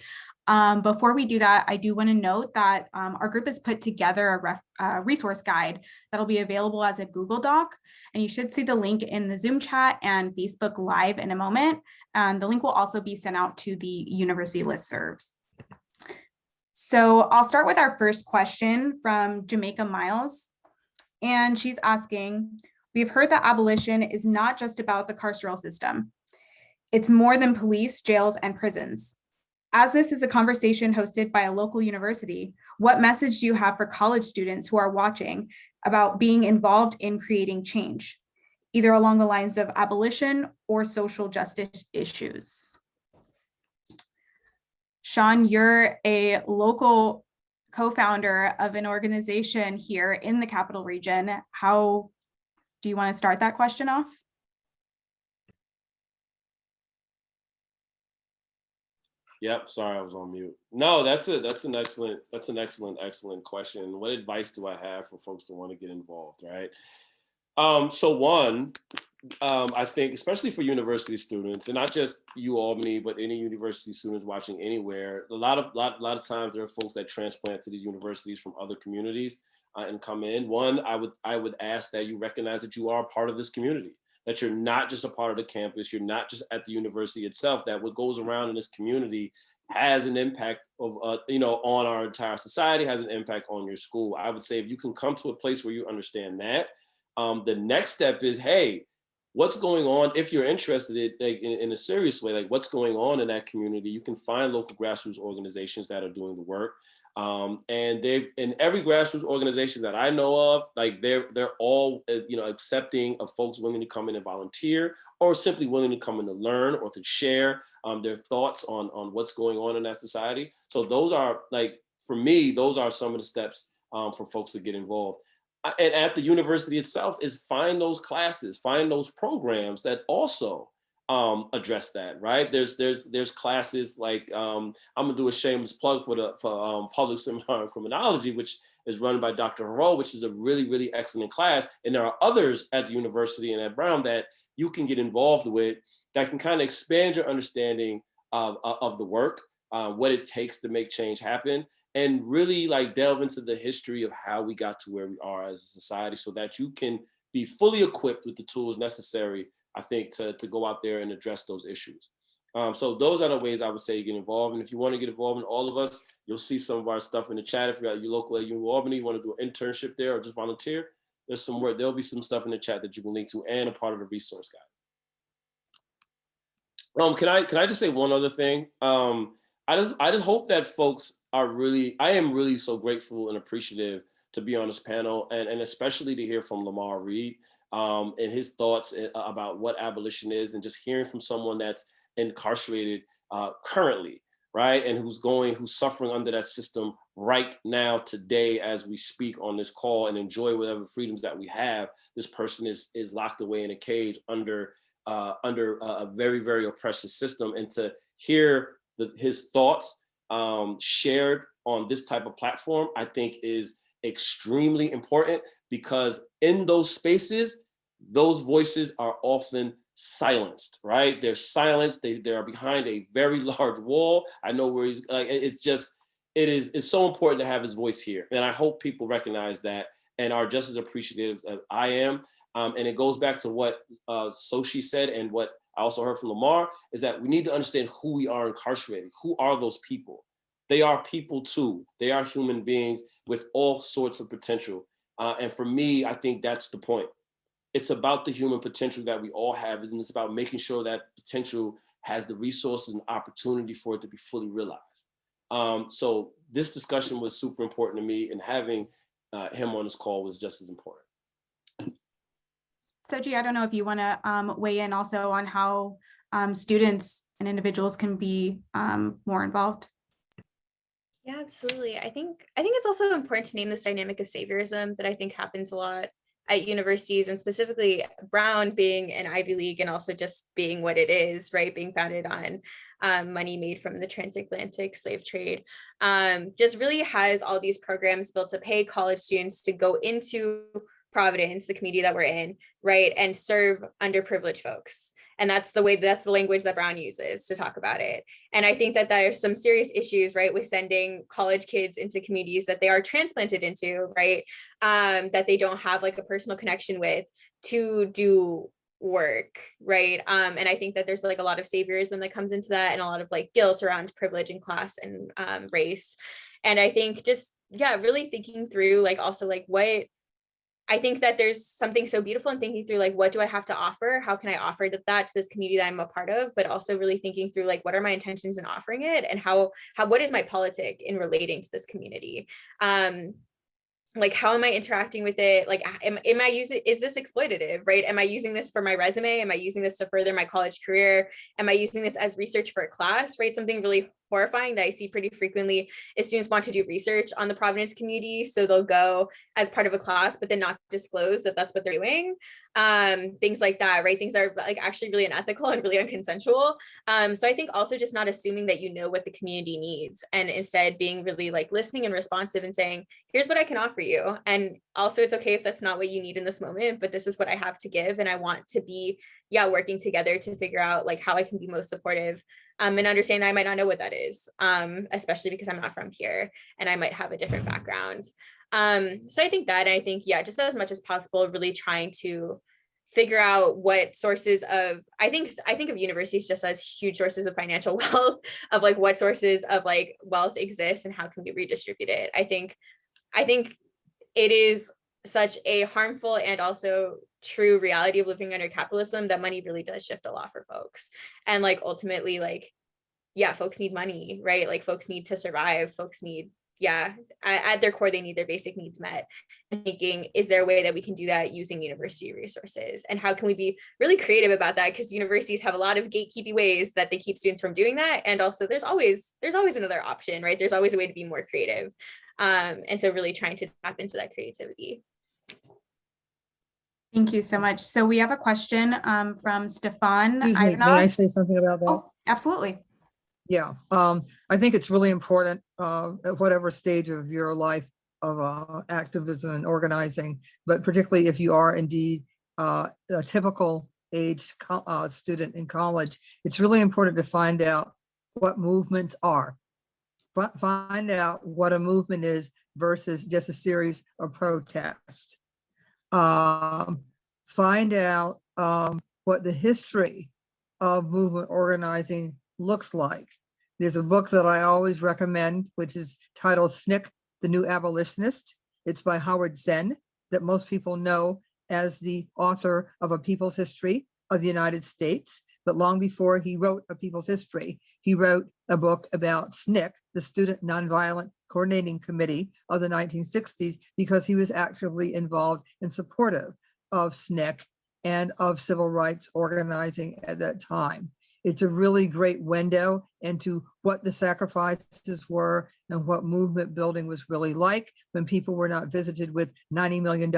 Before we do that, I do want to note that our group has put together a resource guide that'll be available as a Google Doc, and you should see the link in the Zoom chat and Facebook Live in a moment. And the link will also be sent out to the university listservs. So I'll start with our first question from Jamaica Miles. And she's asking, we've heard that abolition is not just about the carceral system. It's more than police, jails, and prisons. As this is a conversation hosted by a local university, what message do you have for college students who are watching about being involved in creating change, either along the lines of abolition or social justice issues? Sean, you're a local co-founder of an organization here in the Capital Region. How do you want to start that question off? Yep, sorry, I was on mute. No, that's an excellent question. What advice do I have for folks that want to get involved, right? So one, I think, especially for university students, and not just Albany, but any university students watching anywhere, a lot of times there are folks that transplant to these universities from other communities and come in. One, I would ask that you recognize that you are a part of this community, that you're not just a part of the campus, you're not just at the university itself, that what goes around in this community has an impact of, on our entire society, has an impact on your school. I would say if you can come to a place where you understand that, the next step is, hey, what's going on? If you're interested in a serious way, like what's going on in that community, you can find local grassroots organizations that are doing the work. And in every grassroots organization that I know of, like they're all, accepting of folks willing to come in and volunteer, or simply willing to come in to learn or to share their thoughts on what's going on in that society. So those are, like, for me, those are some of the steps for folks to get involved. And at the university itself is find those classes, find those programs that also address that, right? There's classes like, I'm gonna do a shameless plug for Public Seminar on Criminology, which is run by Dr. Haro, which is a really, really excellent class. And there are others at the university and at Brown that you can get involved with that can kind of expand your understanding of the work, what it takes to make change happen, and really like delve into the history of how we got to where we are as a society, so that you can be fully equipped with the tools necessary, I think, to go out there and address those issues. So those are the ways I would say you get involved. And if you want to get involved in all of us, you'll see some of our stuff in the chat. If you're at your local at Albany, you want to do an internship there or just volunteer, there's some work. There'll be some stuff in the chat that you can link to and a part of the resource guide. Can I just say one other thing? I just hope that folks are really, I am really so grateful and appreciative to be on this panel, and especially to hear from Lamar Reed and his thoughts about what abolition is, and just hearing from someone that's incarcerated currently, right? And who's suffering under that system right now, today, as we speak on this call and enjoy whatever freedoms that we have. This person is locked away in a cage under a very, very oppressive system. And to hear his thoughts shared on this type of platform, I think is extremely important, because in those spaces, those voices are often silenced, right? They're silenced. They are behind a very large wall. I know where he's like, it's so important to have his voice here. And I hope people recognize that and are just as appreciative as I am. And it goes back to what Sochi said, and what I also heard from Lamar, is that we need to understand who we are incarcerated. Who are those people? They are people too. They are human beings with all sorts of potential. And for me, I think that's the point. It's about the human potential that we all have, and it's about making sure that potential has the resources and opportunity for it to be fully realized. So this discussion was super important to me, and having him on this call was just as important. Sochi, I don't know if you want to weigh in also on how students and individuals can be more involved. Yeah, absolutely. I think it's also important to name this dynamic of saviorism that I think happens a lot at universities, and specifically Brown being an Ivy League and also just being what it is, right? Being founded on money made from the transatlantic slave trade, just really has all these programs built to pay college students to go into Providence, the community that we're in, right, and serve underprivileged folks. And that's the language that Brown uses to talk about it. And I think that there's some serious issues, right, with sending college kids into communities that they are transplanted into, right, that they don't have like a personal connection with, to do work, right? And I think that there's like a lot of saviorism that comes into that, and a lot of like guilt around privilege and class and race. And I think just, yeah, really thinking through like also like what, I think that there's something so beautiful in thinking through like, what do I have to offer? How can I offer that to this community that I'm a part of? But also really thinking through like, what are my intentions in offering it, and what is my politic in relating to this community? Like, how am I interacting with it? Like, am I using, is this exploitative, right? Am I using this for my resume? Am I using this to further my college career? Am I using this as research for a class, right? Something really horrifying that I see pretty frequently is students want to do research on the Providence community. So they'll go as part of a class, but then not disclose that that's what they're doing. Things like that, right? Things are like actually really unethical and really unconsensual. So I think also just not assuming that you know what the community needs, and instead being really like listening and responsive and saying, here's what I can offer you. And also it's okay if that's not what you need in this moment, but this is what I have to give. And I want to be, working together to figure out like how I can be most supportive. And understand that I might not know what that is, especially because I'm not from here and I might have a different background. So I think just as much as possible, really trying to figure out what sources of, I think of universities just as huge sources of financial wealth, of like what sources of like wealth exist and how can we redistribute it. I think it is such a harmful and also true reality of living under capitalism that money really does shift a lot for folks. And like ultimately, like, folks need money, right? Like folks need to survive. Folks need, at their core, they need their basic needs met. And thinking, is there a way that we can do that using university resources? And how can we be really creative about that? Because universities have a lot of gatekeeping ways that they keep students from doing that. And also there's always another option, right? There's always a way to be more creative. And so really trying to tap into that creativity. Thank you so much. So we have a question from Stefan. Excuse me, may I say something about that? Oh, absolutely. Yeah, I think it's really important at whatever stage of your life of activism and organizing, but particularly if you are indeed a typical age student in college, it's really important to find out what movements are. Find out what a movement is versus just a series of protests. Find out what the history of movement organizing looks like. There's a book that I always recommend, which is titled SNCC, The New Abolitionist. It's by Howard Zinn, that most people know as the author of A People's History of the United States. but long before he wrote A People's History, he wrote a book about SNCC, the Student Nonviolent Coordinating Committee of the 1960s, because he was actively involved and supportive of SNCC and of civil rights organizing at that time. It's a really great window into what the sacrifices were and what movement building was really like when people were not visited with $90 million,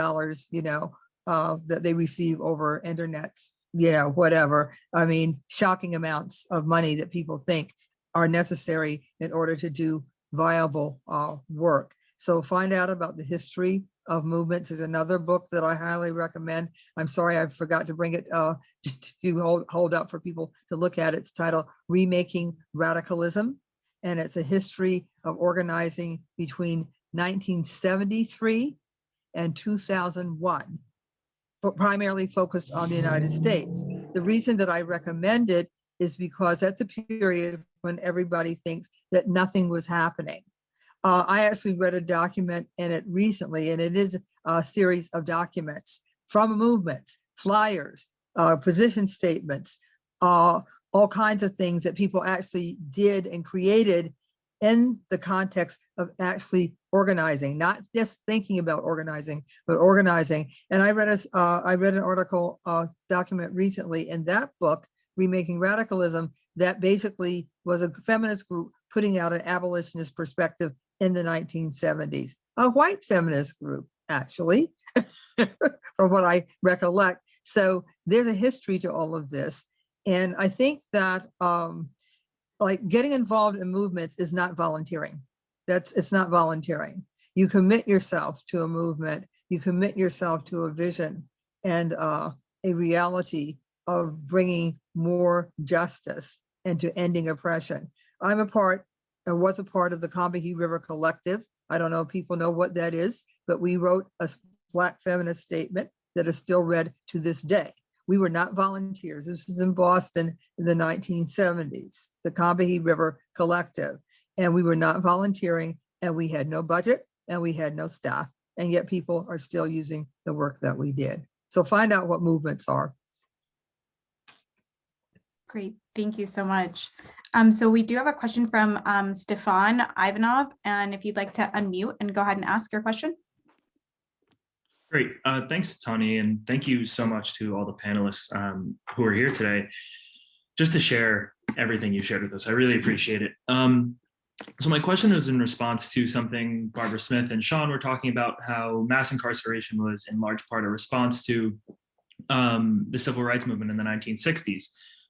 that they receive over internets, whatever. I mean, shocking amounts of money that people think are necessary in order to do viable work. So find out about the history of movements is another book that I highly recommend. I'm sorry, I forgot to bring it to hold up for people to look at. It's titled Remaking Radicalism, and it's a history of organizing between 1973 and 2001, primarily focused on the United States. The reason that I recommend it is because that's a period when everybody thinks that nothing was happening. I actually read a document in it recently, and it is a series of documents from movements, flyers, position statements, all kinds of things that people actually did and created in the context of actually organizing, not just thinking about organizing, but organizing. And I read an article, document recently in that book, Remaking Radicalism, that basically was a feminist group putting out an abolitionist perspective in the 1970s, a white feminist group, actually, from what I recollect. So there's a history to all of this. And I think that like getting involved in movements is not volunteering. It's not volunteering. You commit yourself to a movement, you commit yourself to a vision and a reality of bringing more justice and to ending oppression. I was a part of the Combahee River Collective. I don't know if people know what that is, but we wrote a Black feminist statement that is still read to this day. We were not volunteers. This was in Boston in the 1970s, the Combahee River Collective. And we were not volunteering, and we had no budget, and we had no staff. And yet people are still using the work that we did. So find out what movements are. Great, thank you so much. So we do have a question from Stefan Ivanov, and if you'd like to unmute and go ahead and ask your question. Great, thanks Tawnee, and thank you so much to all the panelists who are here today, just to share everything you shared with us. I really appreciate it. So my question is in response to something Barbara Smith and Sean were talking about, how mass incarceration was in large part a response to the civil rights movement in the 1960s.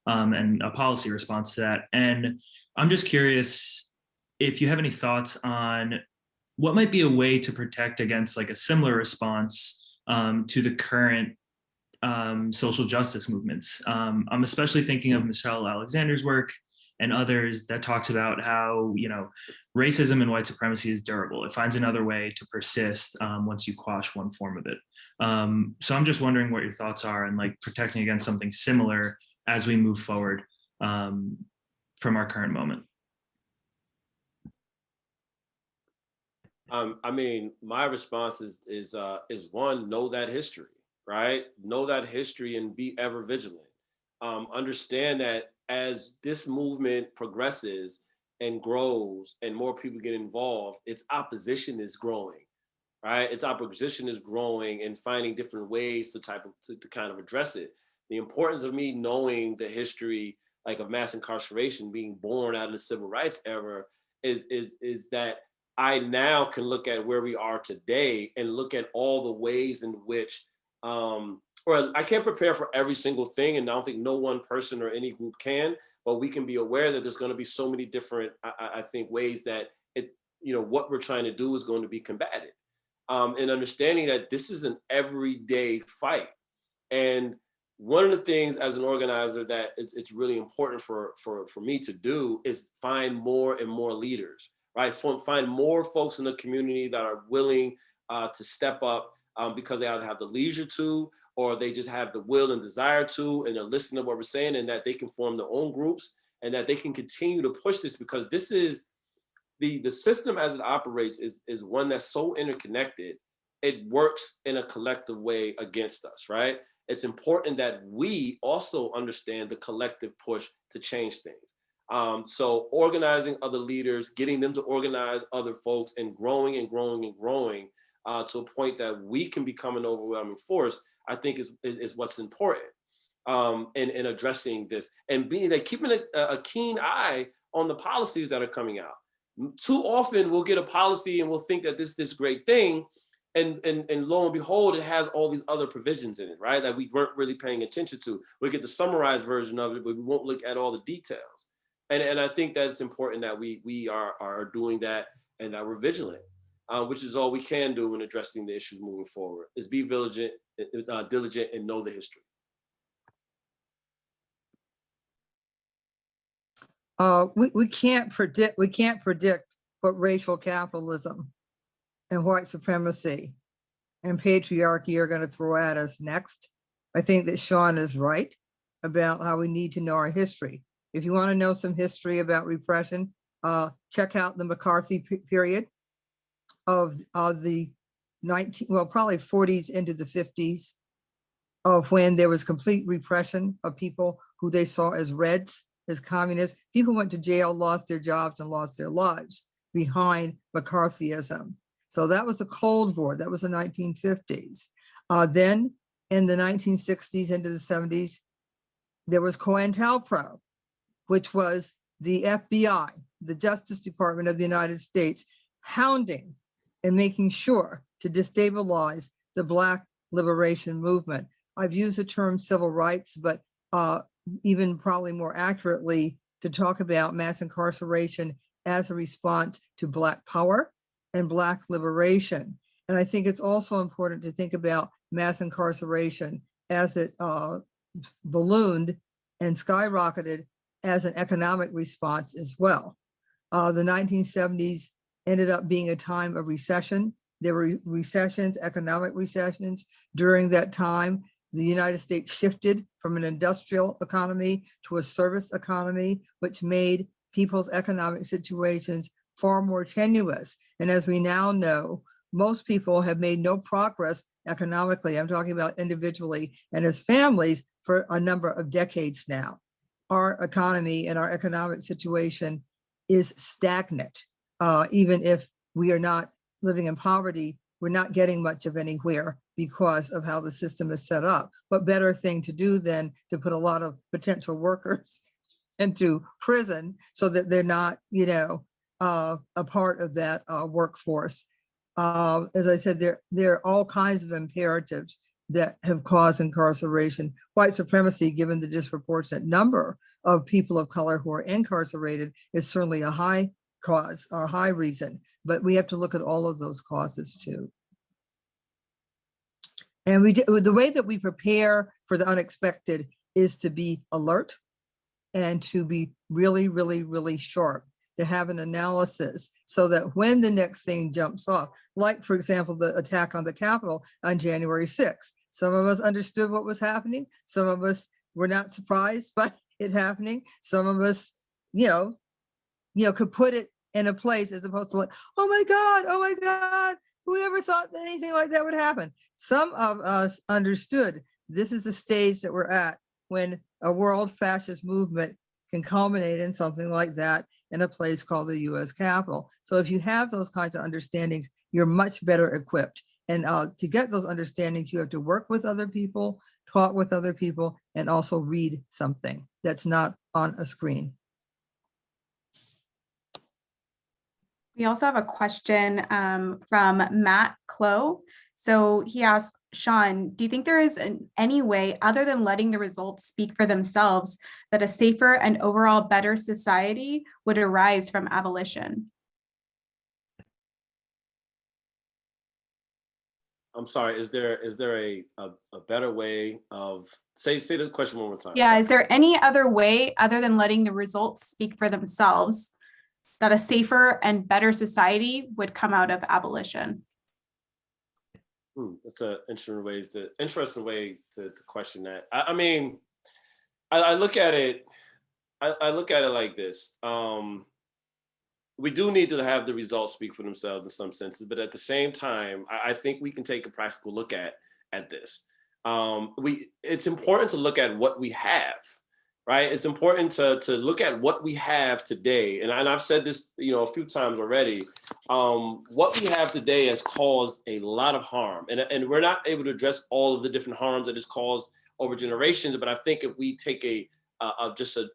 And a policy response to that. And I'm just curious if you have any thoughts on what might be a way to protect against like a similar response to the current social justice movements. I'm especially thinking of Michelle Alexander's work and others that talks about how, racism and white supremacy is durable. It finds another way to persist once you quash one form of it. So I'm just wondering what your thoughts are on like protecting against something similar as we move forward from our current moment. I mean, my response is one, know that history, right? Know that history and be ever vigilant. Understand that as this movement progresses and grows and more people get involved, its opposition is growing, right? Its opposition is growing and finding different ways to kind of address it. The importance of me knowing the history like of mass incarceration being born out of the civil rights era is that I now can look at where we are today and look at all the ways in which, or I can't prepare for every single thing, and I don't think no one person or any group can, but we can be aware that there's going to be so many different, I think, ways that what we're trying to do is going to be combated, and understanding that this is an everyday fight. And one of the things as an organizer that it's really important for me to do is find more and more leaders, right? Find more folks in the community that are willing to step up because they either have the leisure to, or they just have the will and desire to, and they're listening to what we're saying, and that they can form their own groups, and that they can continue to push this, because this is the system as it operates is one that's so interconnected. It works in a collective way against us, right? it's important that we also understand the collective push to change things. So organizing other leaders, getting them to organize other folks, and growing and growing and growing to a point that we can become an overwhelming force, I think is what's important in addressing this, and keeping a keen eye on the policies that are coming out. Too often we'll get a policy and we'll think that this great thing, and lo and behold, it has all these other provisions in it, right? That we weren't really paying attention to. We get the summarized version of it, but we won't look at all the details. And I think that it's important that we are doing that, and that we're vigilant, which is all we can do in addressing the issues moving forward, is be diligent and know the history. We can't predict what racial capitalism and white supremacy and patriarchy are going to throw at us next. I think that Sean is right about how we need to know our history. If you want to know some history about repression, check out the McCarthy period of the probably 40s into the 50s, of when there was complete repression of people who they saw as reds, as communists. People went to jail, lost their jobs, and lost their lives behind McCarthyism. So that was the Cold War. That was the 1950s. Then in the 1960s into the 70s, there was COINTELPRO, which was the FBI, the Justice Department of the United States, hounding and making sure to destabilize the Black liberation movement. I've used the term civil rights, but even probably more accurately to talk about mass incarceration as a response to Black power and Black liberation. And I think it's also important to think about mass incarceration as it ballooned and skyrocketed as an economic response as well. The 1970s ended up being a time of recession. There were recessions, economic recessions during that time. The United States shifted from an industrial economy to a service economy, which made people's economic situations far more tenuous. And as we now know, most people have made no progress economically. I'm talking about individually and as families for a number of decades now. Our economy and our economic situation is stagnant. Even if we are not living in poverty, we're not getting much of anywhere because of how the system is set up. What better thing to do than to put a lot of potential workers into prison so that they're not, a part of that workforce. As I said, there are all kinds of imperatives that have caused incarceration. White supremacy, given the disproportionate number of people of color who are incarcerated, is certainly a high cause or high reason, but we have to look at all of those causes too. And the way that we prepare for the unexpected is to be alert and to be really, really, really sharp, to have an analysis so that when the next thing jumps off, like for example, the attack on the Capitol on January 6th, some of us understood what was happening. Some of us were not surprised by it happening. Some of us, could put it in a place as opposed to like, oh my God, who ever thought that anything like that would happen? Some of us understood this is the stage that we're at when a world fascist movement can culminate in something like that in a place called the US Capitol. So if you have those kinds of understandings, you're much better equipped. And to get those understandings, you have to work with other people, talk with other people, and also read something that's not on a screen. We also have a question from Matt Clow. So he asks, Sean, do you think there is any way other than letting the results speak for themselves that a safer and overall better society would arise from abolition? I'm sorry, is there a better way of, say the question one more time. Yeah, is there any other way other than letting the results speak for themselves that a safer and better society would come out of abolition? That's an interesting way to question that. I mean, I look at it. I look at it like this. We do need to have the results speak for themselves in some senses, but at the same time, I think we can take a practical look at this. it's important to look at what we have, right? It's important to look at what we have today. And I've said this, a few times already. What we have today has caused a lot of harm, and we're not able to address all of the different harms that it's caused over generations. But I think if we take just a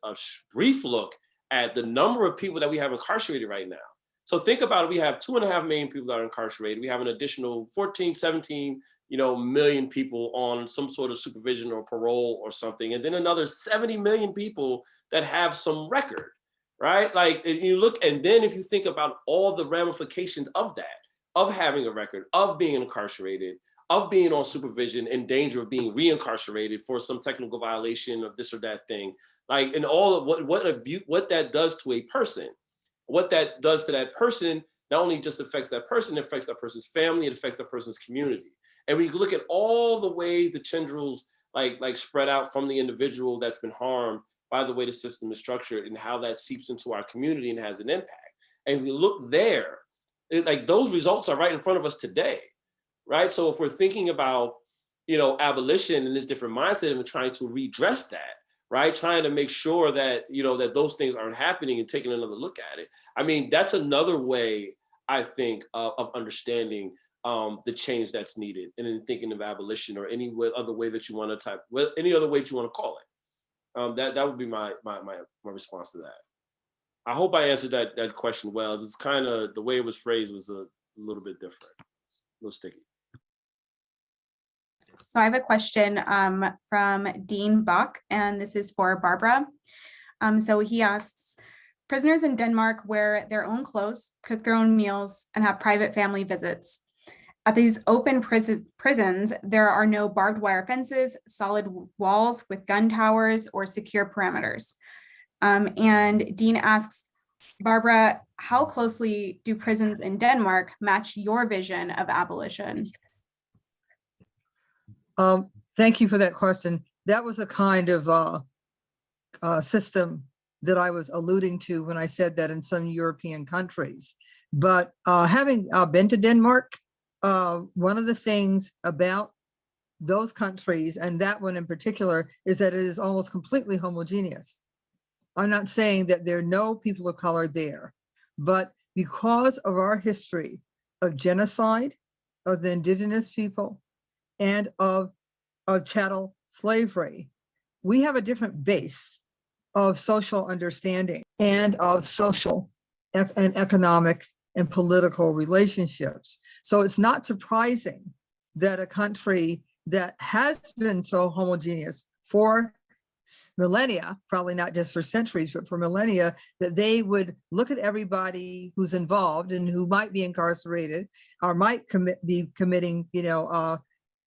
brief look at the number of people that we have incarcerated right now. So think about it, we have 2.5 million people that are incarcerated. We have an additional 14, 17, million people on some sort of supervision or parole or something. And then another 70 million people that have some record, right? Like you look, and then if you think about all the ramifications of that, of having a record, of being incarcerated, of being on supervision, in danger of being reincarcerated for some technical violation of this or that thing, like, and all of what that does to a person, what that does to that person, not only just affects that person, it affects that person's family, it affects that person's community. And we look at all the ways the tendrils like spread out from the individual that's been harmed by the way the system is structured and how that seeps into our community and has an impact. And we look there, like those results are right in front of us today, right? So if we're thinking about, abolition and this different mindset and we're trying to redress that, right? Trying to make sure that, that those things aren't happening and taking another look at it. I mean, that's another way, I think, of understanding the change that's needed, and in thinking of abolition or any other way that you want to any other way that you want to call it. That would be my response to that. I hope I answered that question well. It was kind of, the way it was phrased was a little bit different, a little sticky. So I have a question from Dean Buck, and this is for Barbara. So he asks, prisoners in Denmark wear their own clothes, cook their own meals, and have private family visits. At these open prisons, there are no barbed wire fences, solid walls with gun towers, or secure perimeters. And Dean asks, Barbara, how closely do prisons in Denmark match your vision of abolition? Thank you for that question. That was a kind of system that I was alluding to when I said that in some European countries. But having been to Denmark, one of the things about those countries, and that one in particular, is that it is almost completely homogeneous. I'm not saying that there are no people of color there, but because of our history of genocide of the indigenous people and of chattel slavery, we have a different base of social understanding and of social and economic and political relationships. So it's not surprising that a country that has been so homogeneous for millennia, probably not just for centuries, but for millennia, that they would look at everybody who's involved and who might be incarcerated or might be committing,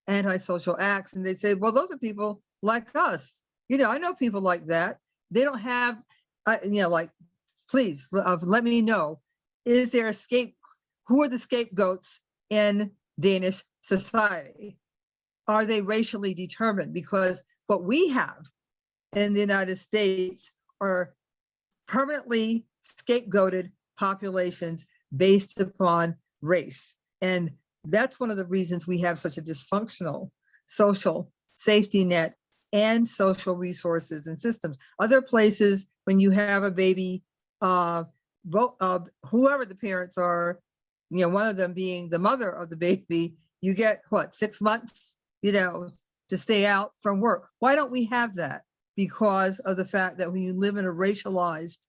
antisocial acts, and they say, well, those are people like us. I know people like that. They don't have, please let me know, is there who are the scapegoats in Danish society? Are they racially determined? Because what we have in the United States are permanently scapegoated populations based upon race. And that's one of the reasons we have such a dysfunctional social safety net and social resources and systems. Other places, when you have a baby, whoever the parents are, one of them being the mother of the baby, you get 6 months, to stay out from work. Why don't we have that? Because of the fact that when you live in a racialized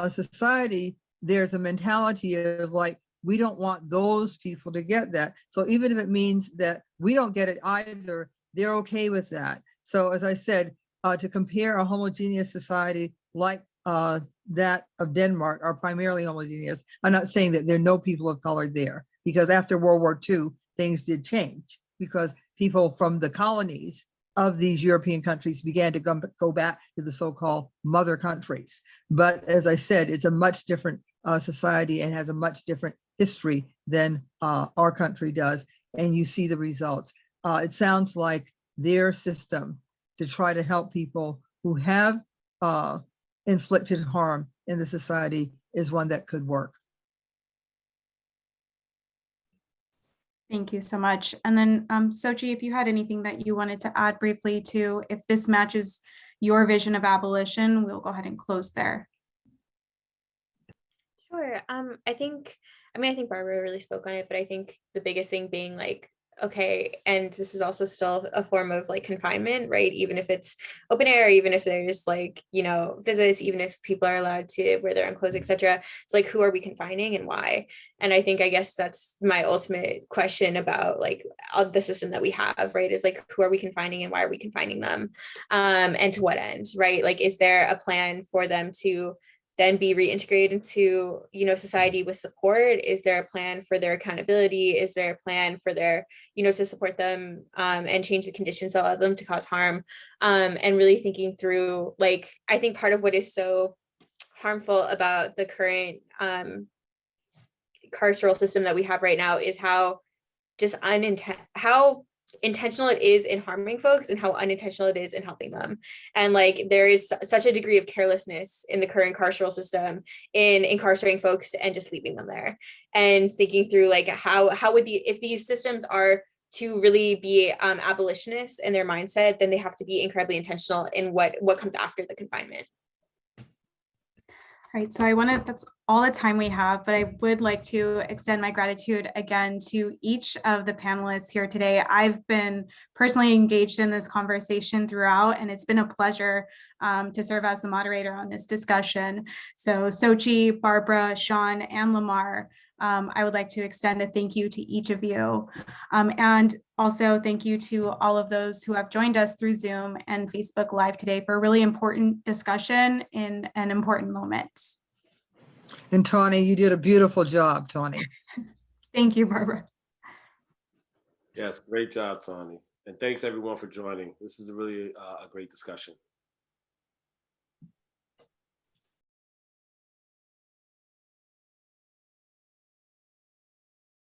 society, there's a mentality of like, we don't want those people to get that. So even if it means that we don't get it either, they're okay with that. So as I said, to compare a homogeneous society like that of Denmark are primarily homogeneous. I'm not saying that there are no people of color there, because after World War II, things did change because people from the colonies of these European countries began to go back to the so-called mother countries. But as I said, it's a much different society and has a much different history than our country does. And you see the results. It sounds like their system to try to help people who have inflicted harm in the society is one that could work. Thank you so much. And then Sochi, if you had anything that you wanted to add briefly to, if this matches your vision of abolition, we'll go ahead and close there. Sure. I think Barbara really spoke on it, but I think the biggest thing being like, okay, and this is also still a form of like confinement, right? Even if it's open air, even if there's like, you know, visits, even if people are allowed to wear their own clothes, etc. It's like, who are we confining and why? And I guess that's my ultimate question about like the system that we have, right? Is like, who are we confining and why are we confining them? And to what end, right? Like, is there a plan for them to then be reintegrated into, you know, society with support? Is there a plan for their accountability? Is there a plan for their, you know, to support them and change the conditions that allow them to cause harm? And really thinking through, like, I think part of what is so harmful about the current carceral system that we have right now is how just how intentional it is in harming folks and how unintentional it is in helping them. And like, there is such a degree of carelessness in the current carceral system in incarcerating folks and just leaving them there, and thinking through like how would if these systems are to really be abolitionists in their mindset, then they have to be incredibly intentional in what comes after the confinement. All right, so that's all the time we have, but I would like to extend my gratitude again to each of the panelists here today. I've been personally engaged in this conversation throughout, and it's been a pleasure to serve as the moderator on this discussion. So Sochi, Barbara, Sean, and Lamar, I would like to extend a thank you to each of you. And also thank you to all of those who have joined us through Zoom and Facebook Live today for a really important discussion in an important moment. And Tawnee, you did a beautiful job, Tawnee. Thank you, Barbara. Yes, great job, Tawnee. And thanks everyone for joining. This is really a great discussion.